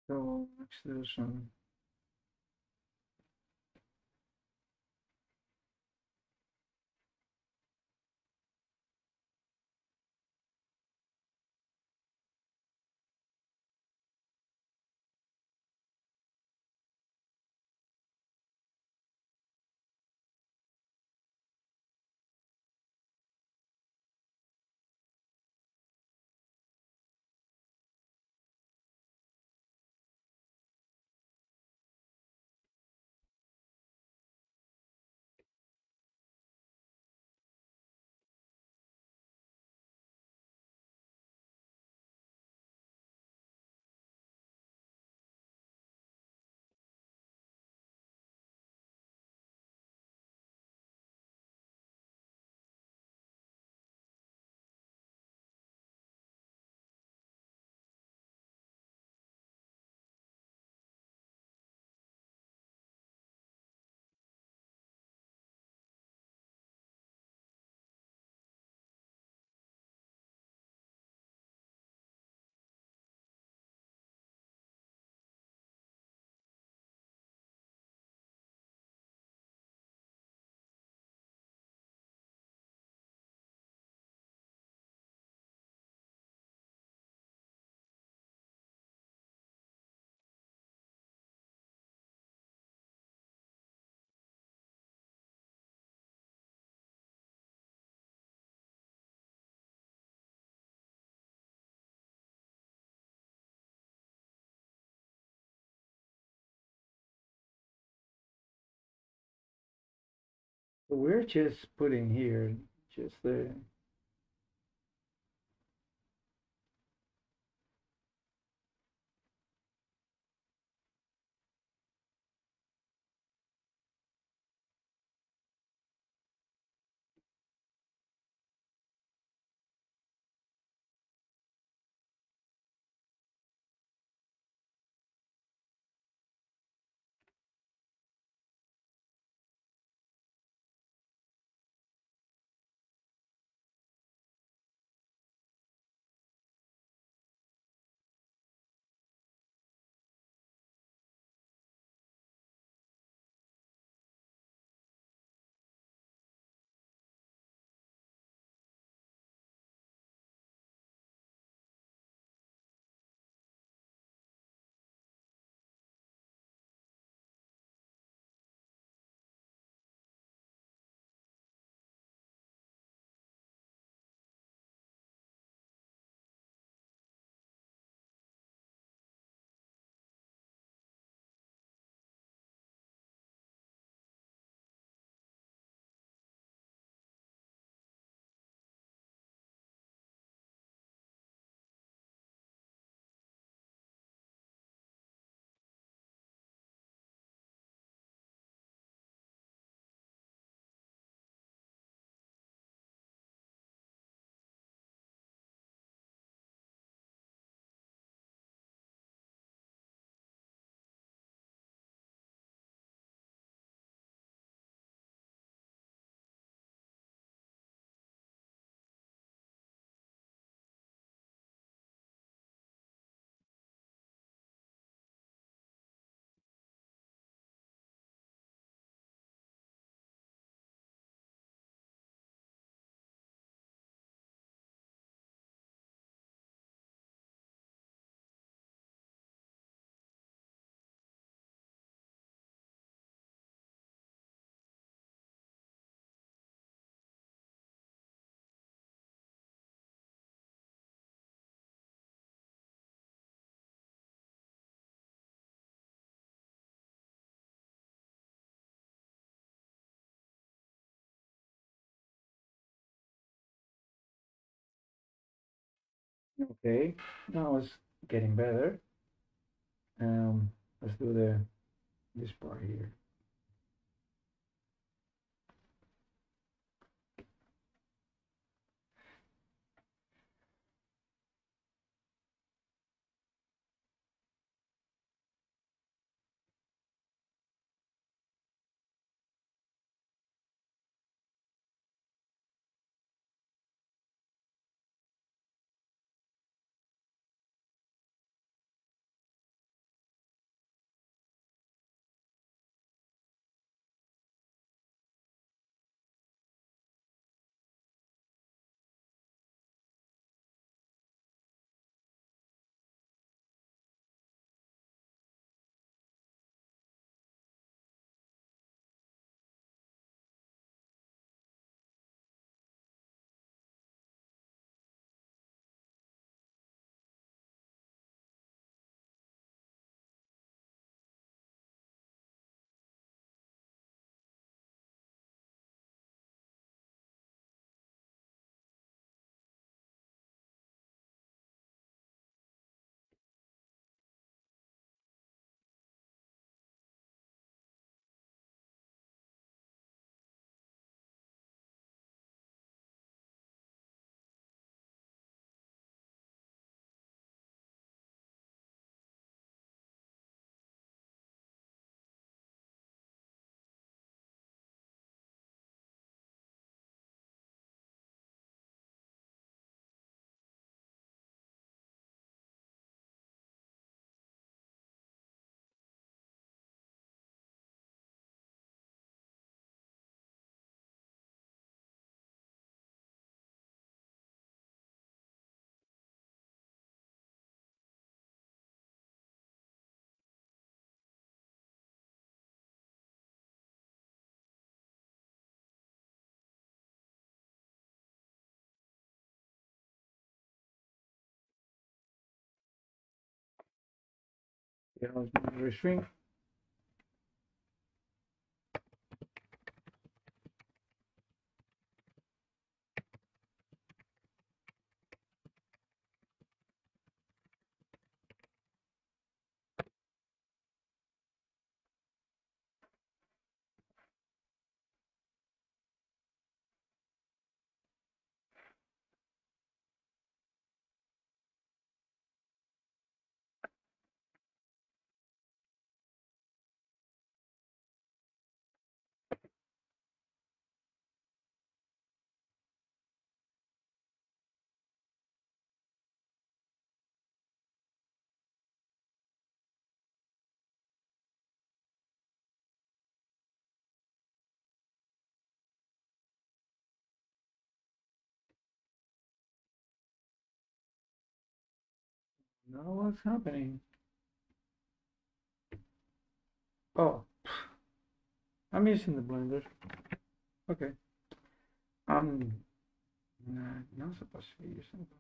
So let's do some. We're just putting here just the okay. Now it's getting better. Let's do the this part here. Yeah, let's reshrink. know what's happening. Oh, I'm using the blender. Okay. I'm not supposed to be using the blender.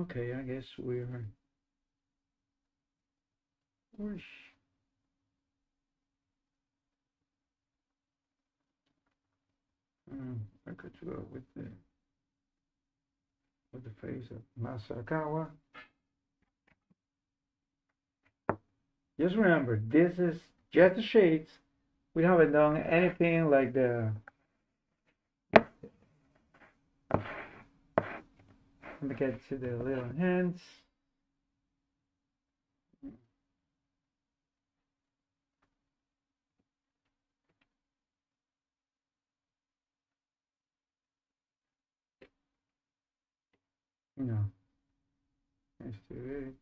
Okay, I guess we're. Whoosh. I could go with the face of Masakawa. Just remember, this is just the shades. We haven't done anything like the. Let me get to the little hands. No. Let's do it.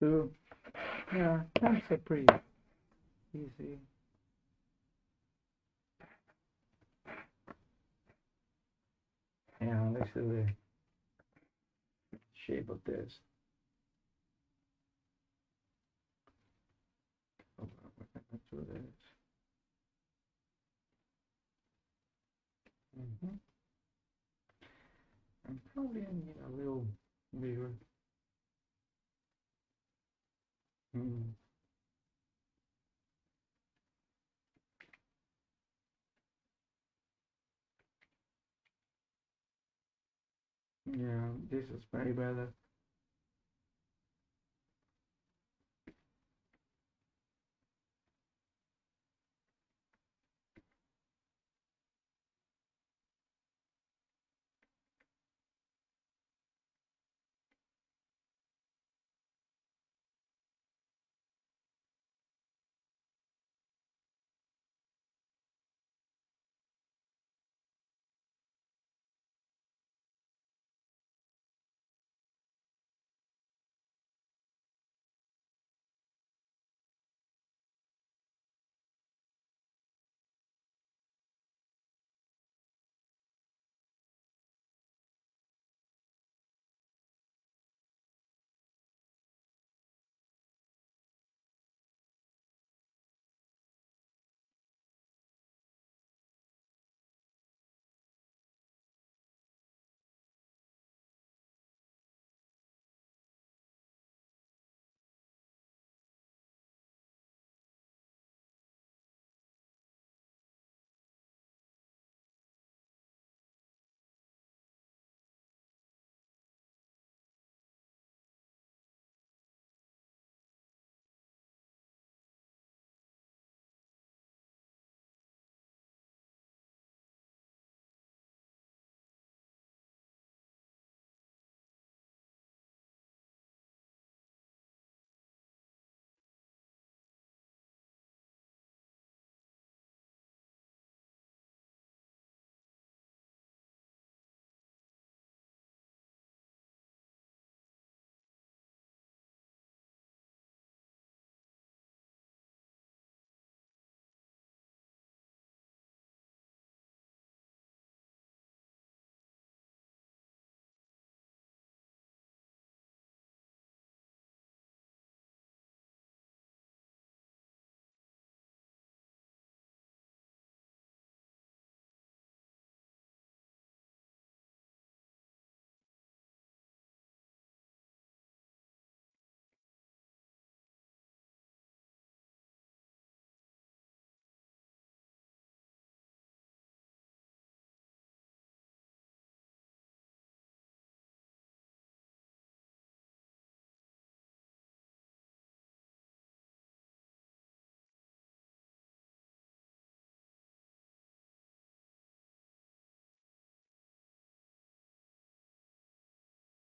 So yeah, that's a pretty easy. Yeah, let's see the shape of this. Oh, we're gonna do this. I'm probably need a little bigger. Mm. Yeah, this is very better.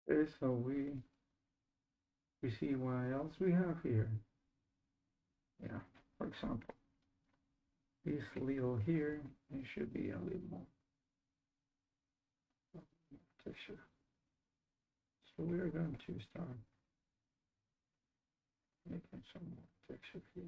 Okay, so we see what else we have here. Yeah, for example, this little here, it should be a little more texture. So we are going to start making some more texture here.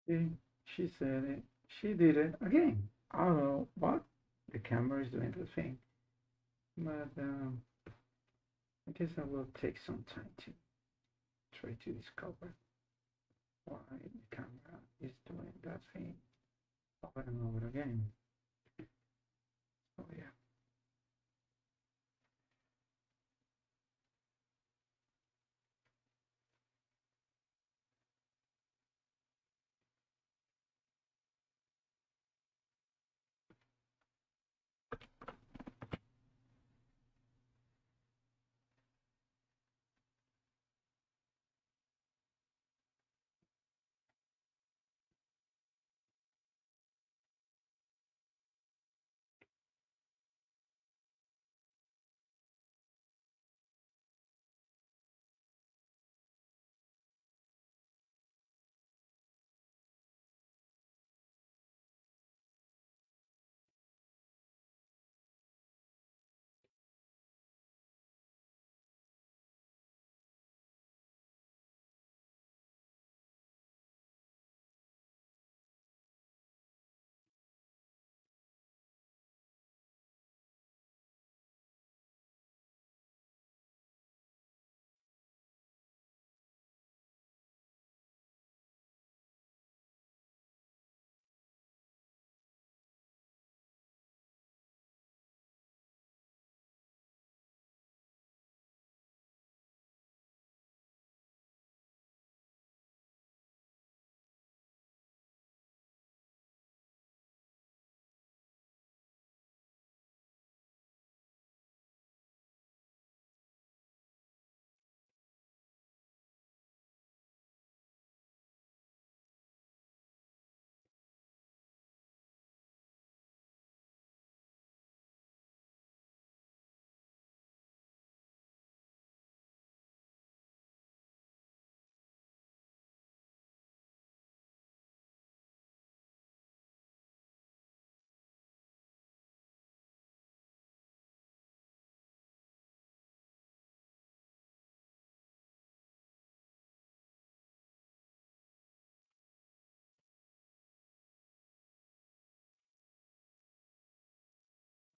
See, she said it. She did it again. I don't know what the camera is doing the thing, but I guess I will take some time to try to discover why the camera is doing that thing over and over again. Oh yeah.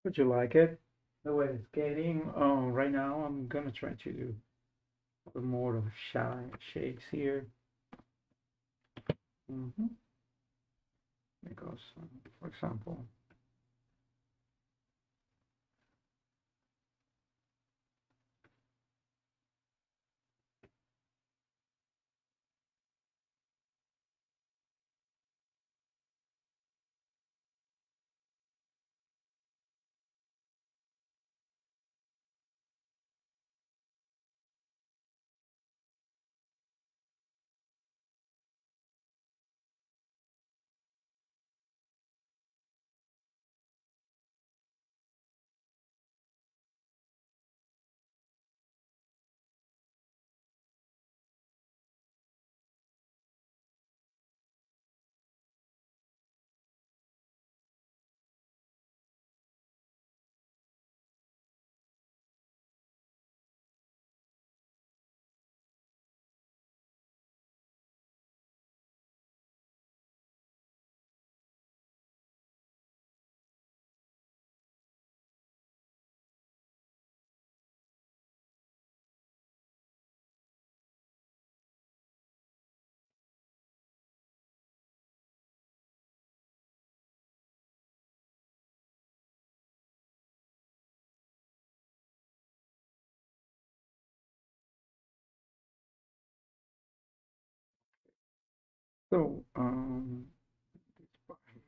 Would you like it? The way it's getting. Right now I'm gonna try to do a little more of shakes here. Mm-hmm. Because, for example, so this part here.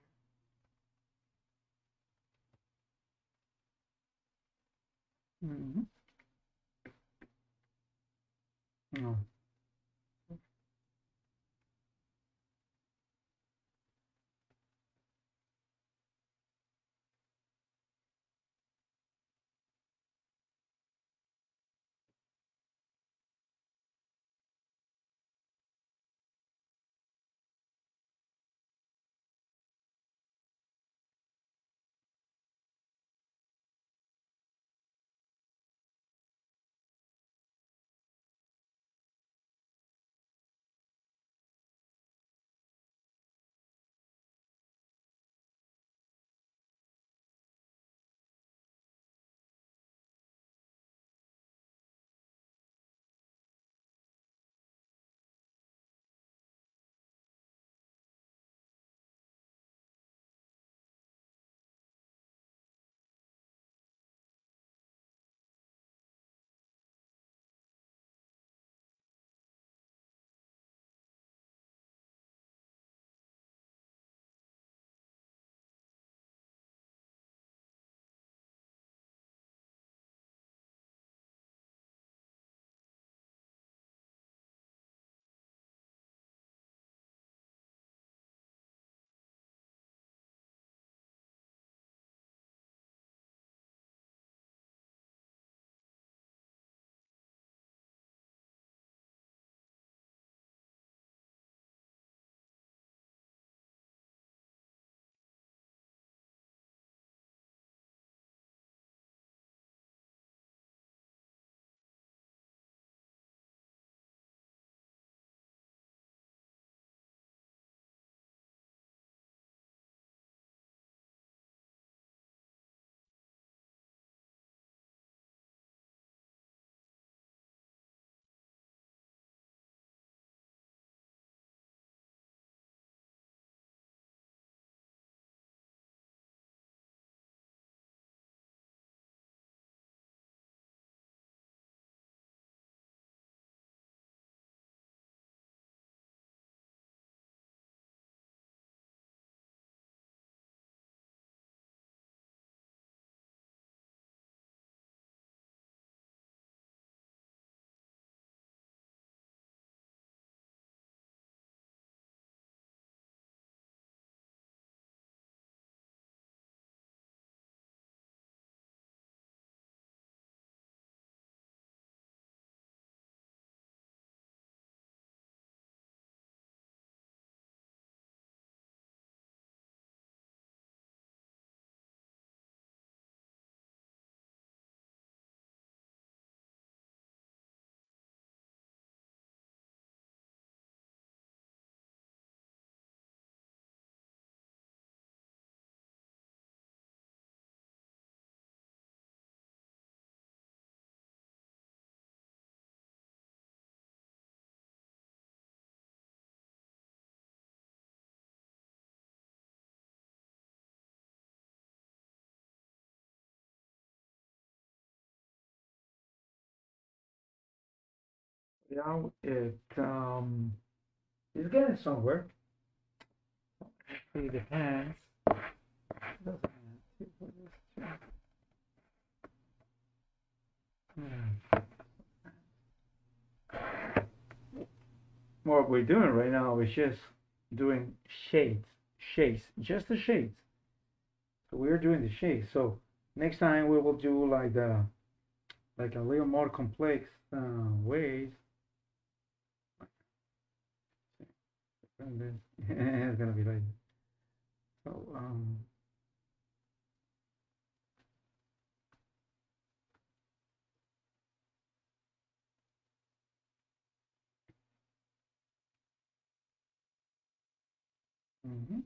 Mm-hmm. No. Yeah, it's getting somewhere. It depends. Hmm. What we're doing right now is just doing shades, just the shades. So we're doing the shades. So next time we will do like a little more complex ways. And then it's gonna be like so. Mhm.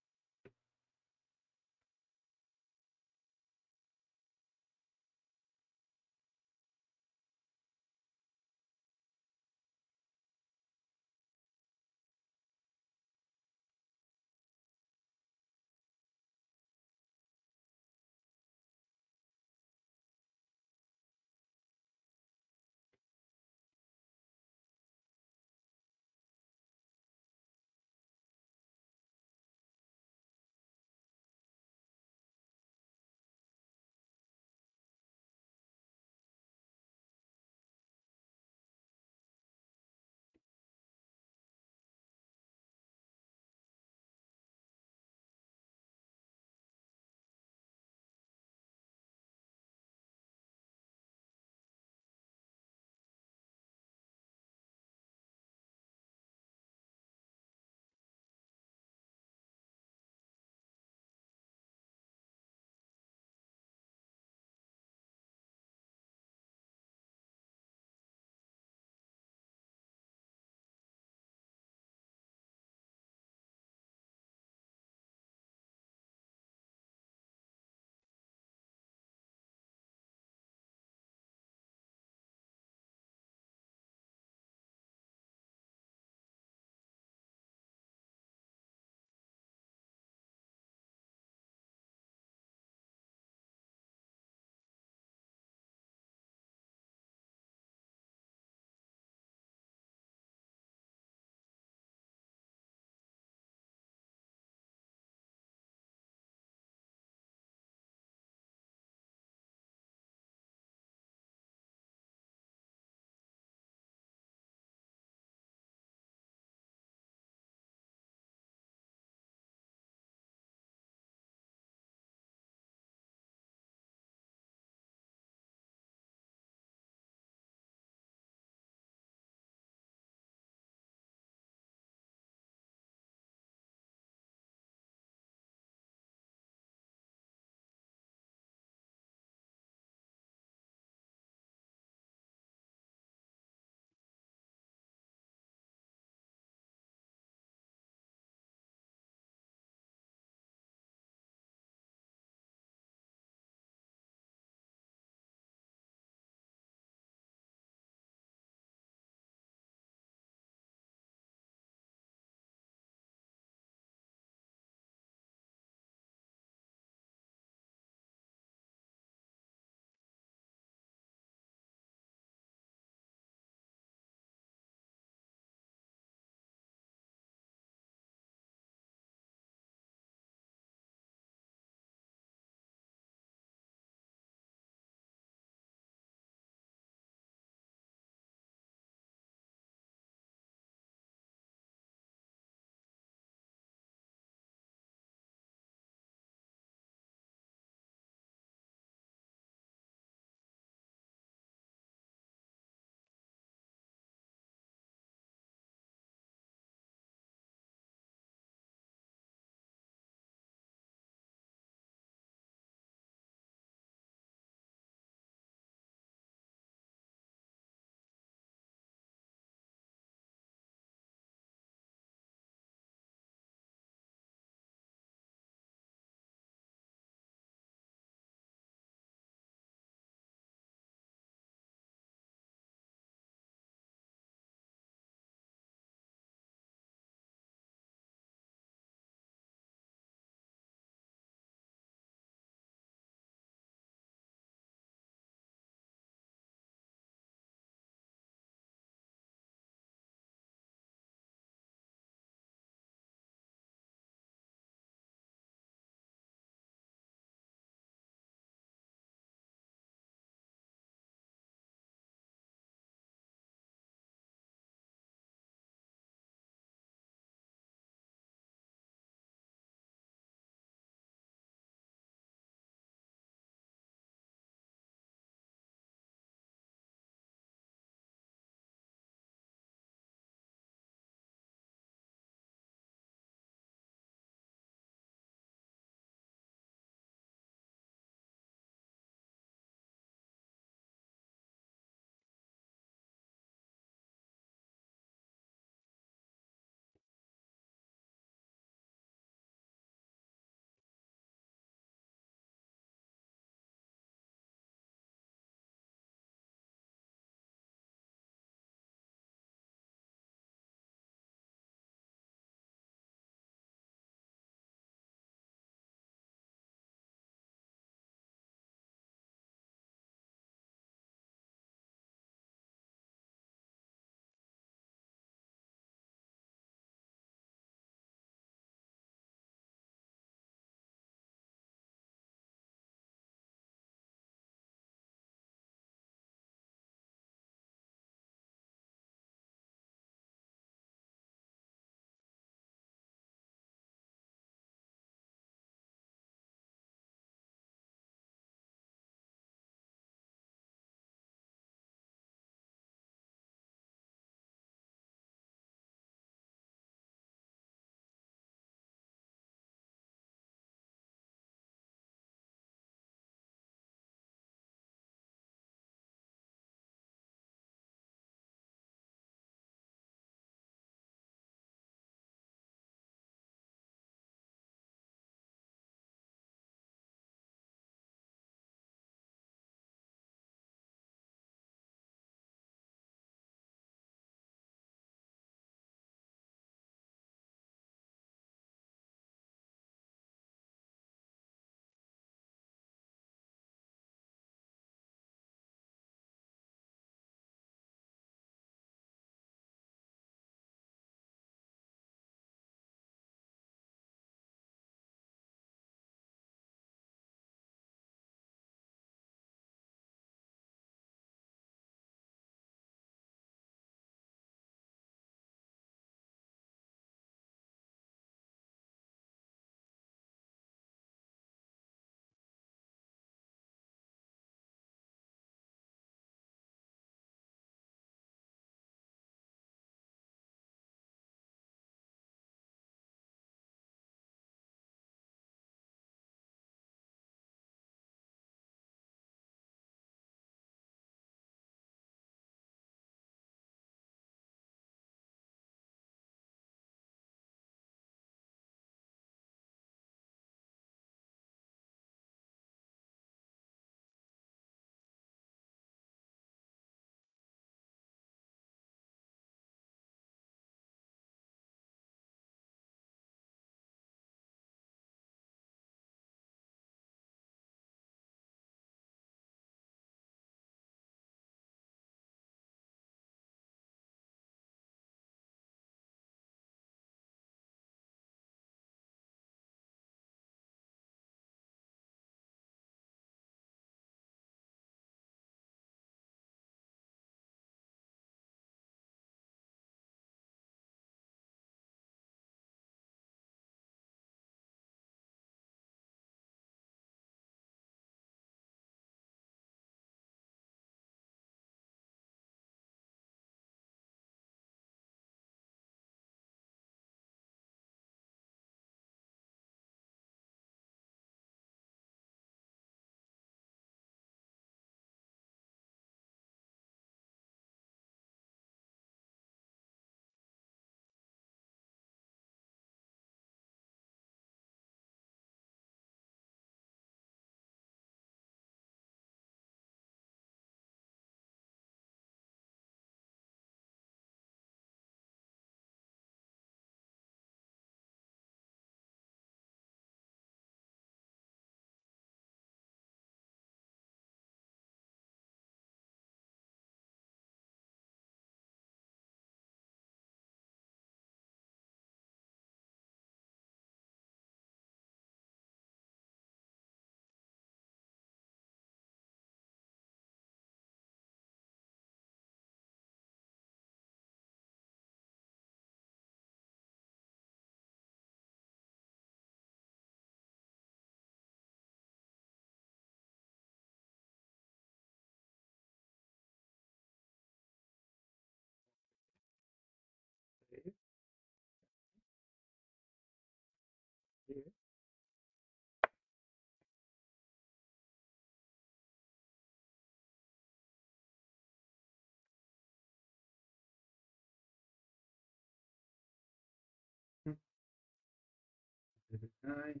Night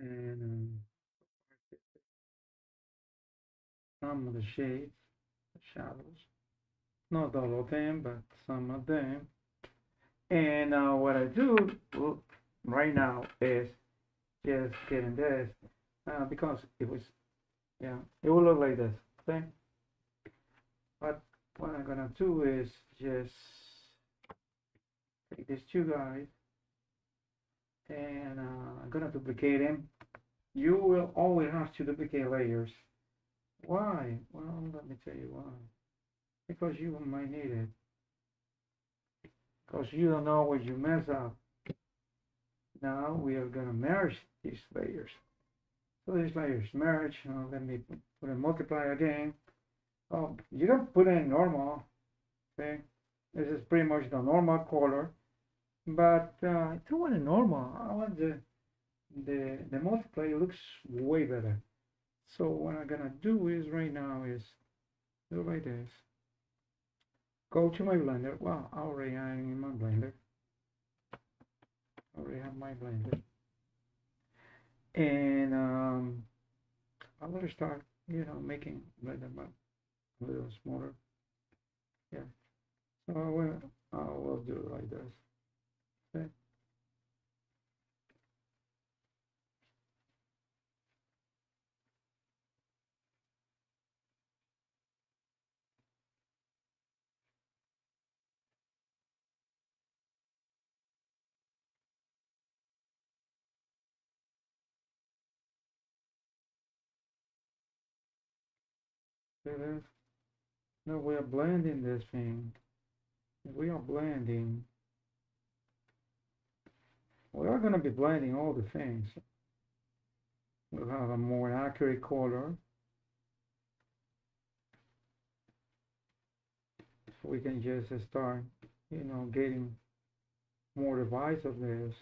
and some of the shades, the shadows. Not all of them, but some of them. And what I do right now is just getting this because it was, yeah, it will look like this. Okay. But what I'm gonna do is just take these two guys and I'm gonna duplicate them. You will always have to duplicate layers. Why? Well, let me tell you why. Because you might need it. Because you don't know where you mess up. Now we are gonna merge these layers. So these layers merge. Let me put a multiply again. Oh, you don't put in normal. Okay, this is pretty much the normal color. But I don't want a normal. I want the multiply. It looks way better. So what I'm gonna do is right now is do like this. Go to my blender. Well, I already am in my blender. I already have my blender. And I'm gonna start, making blender a little smaller. Yeah. So I will do it like this. Okay. See this? Now we are blending this thing. We are blending. We are gonna be blending all the things. We'll have a more accurate color. So we can just start, getting more device of this.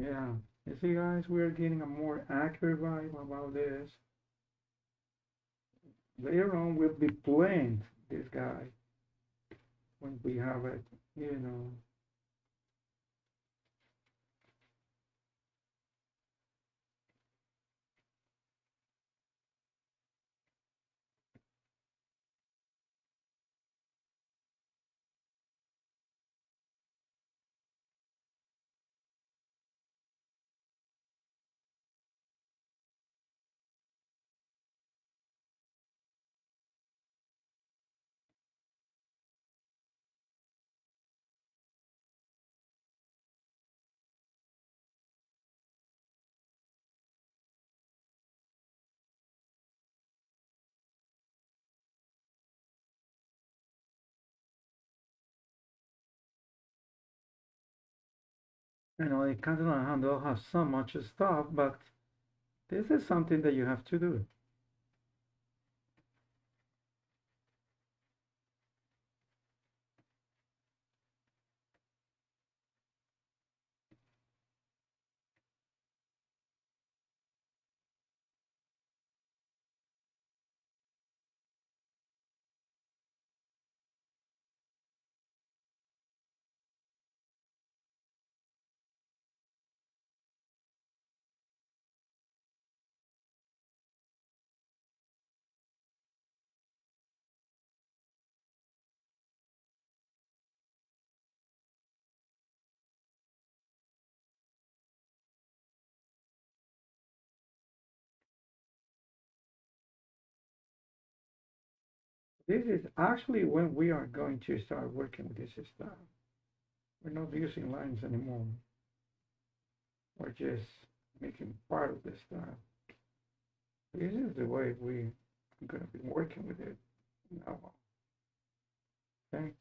Yeah. You see guys, we're getting a more accurate vibe about this. Later on we'll be blend this guy when we have it, you know. The Catalan handle has so much stuff, but this is something that you have to do. This is actually when we are going to start working with this style. We're not using lines anymore. We're just making part of the style. This is the way we're going to be working with it now. Okay.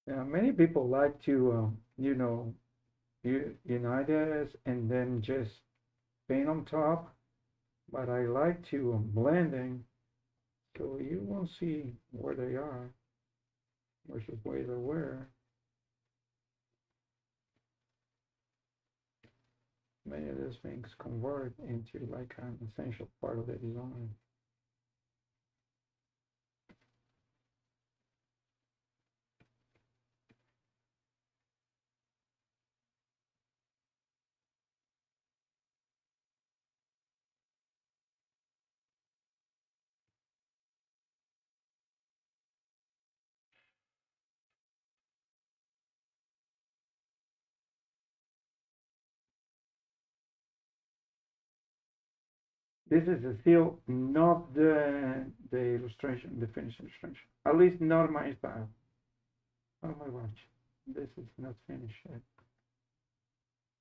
Many people like to, unite this and then just paint on top, but I like to blending so you won't see where they are versus where they were. Many of these things convert into like an essential part of the design. This is still not the illustration, the finished illustration. At least not my style. Oh my gosh, this is not finished yet.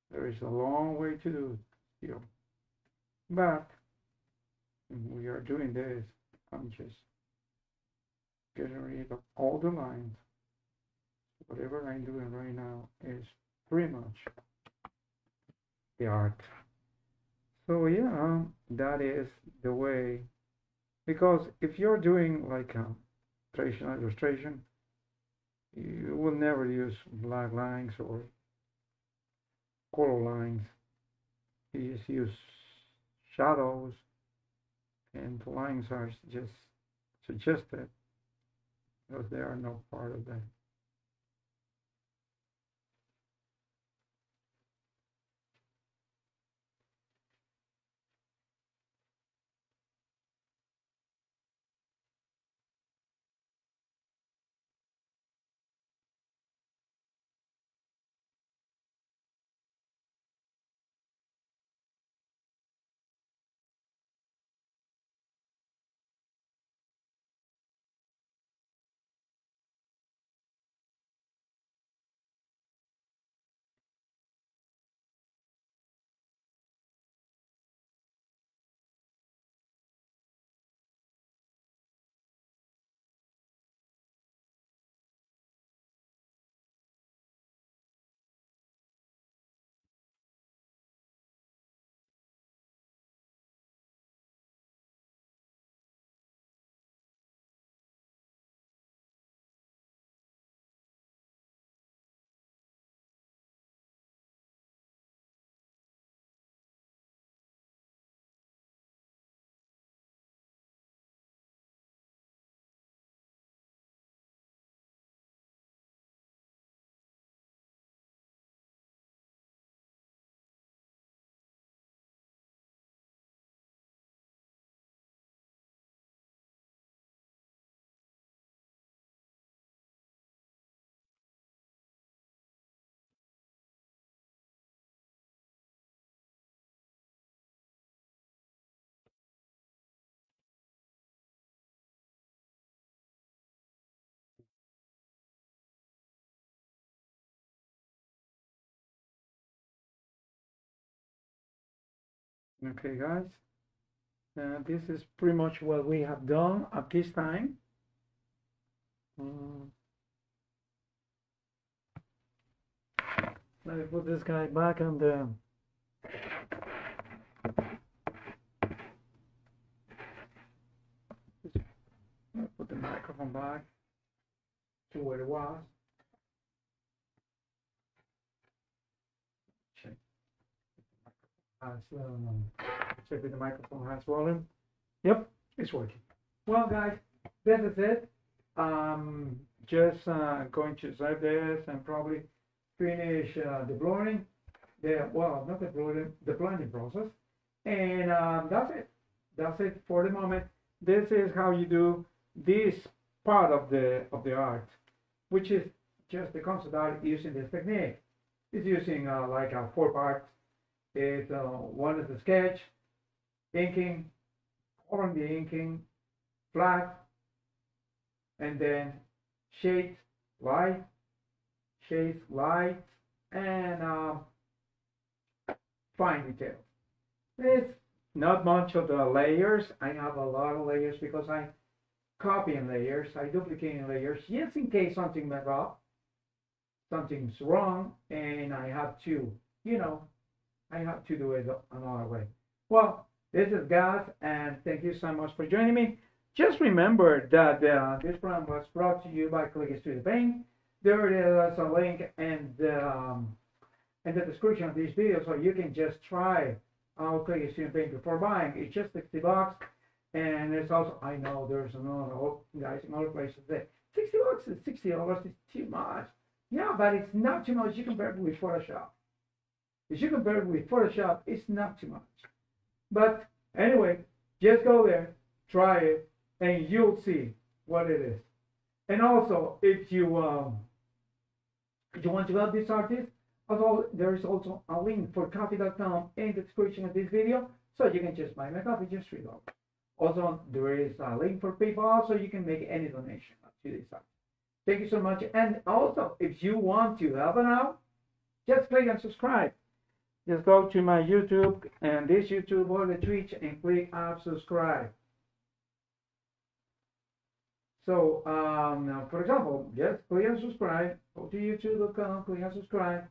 There is a long way to do still. But we are doing this. I'm just getting rid of all the lines. Whatever I'm doing right now is pretty much the art. So yeah, that is the way, because if you're doing like a traditional illustration, you will never use black lines or color lines. You just use shadows, and the lines are just suggested because they are not part of that. Okay, guys, this is pretty much what we have done at this time. Let me put this guy back on the put the microphone back to where it was. Check. Check if the microphone has volume. Yep, it's working. Well, guys, this is it. Just going to save this and probably finish the blurring. Well, not the blurring, the blending process. And that's it. That's it for the moment. This is how you do this part of the art, which is just the concept art using this technique. It's using like 4 parts. It's one is the sketch, inking, coloring the inking, flat, and then shades, light, shades, light, and fine detail. It's not much of the layers. I have a lot of layers because I copy in layers, I duplicate in layers, just in case something went up, something's wrong, and I have to, I have to do it another way. Well, this is Gus, and thank you so much for joining me. Just remember that this program was brought to you by Click Studio Paint. There is a link in the description of this video, so you can just try out Click Studio Paint before buying. It's just $60, and it's also, I know there's another guys in other places that $60 is $60 is too much. Yeah, but it's not too much. You compare it with Photoshop. If you compare it with Photoshop, it's not too much. But anyway, just go there, try it, and you'll see what it is. And also, if you want to help this artist, although there is also a link for Ko-fi.com in the description of this video, so you can just buy my copy, just $3. Also, there is a link for PayPal, so you can make any donation to this artist. Thank you so much. And also, if you want to help him out, just click and subscribe. Just go to my YouTube and this YouTube or the Twitch and click on subscribe. So, now, for example, just click and subscribe. Go to youtube.com, click and subscribe.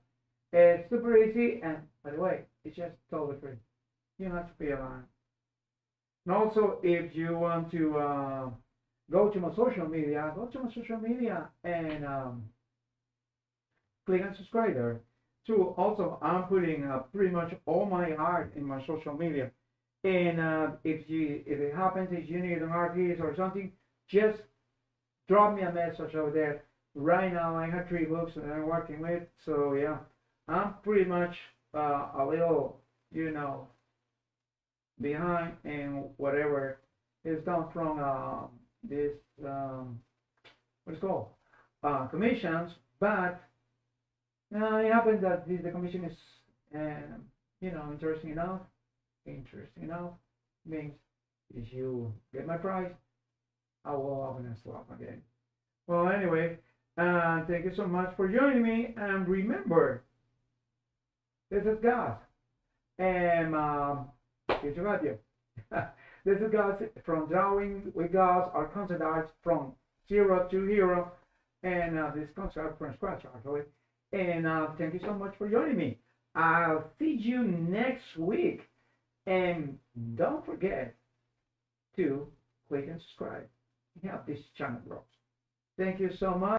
It's super easy, and by the way, it's just totally free. You don't have to pay a line. And also, if you want to go to my social media, and click and subscribe there. Too, also, I'm putting pretty much all my art in my social media. And if it happens, if you need an artist or something, just drop me a message over there. Right now, I have 3 books that I'm working with. So yeah, I'm pretty much a little, behind in whatever is done from this what's called commissions, but it happens that the commission is interesting enough means if you get my price, I will open a swap again. Well, anyway, thank you so much for joining me, and remember, this is Gus, and good to have you. This is Gus from Drawing with Gus, our concept art from 0 to hero, and this concept art from scratch actually. And thank you so much for joining me. I'll see you next week, and don't forget to click and subscribe and help this channel grow. Thank you so much.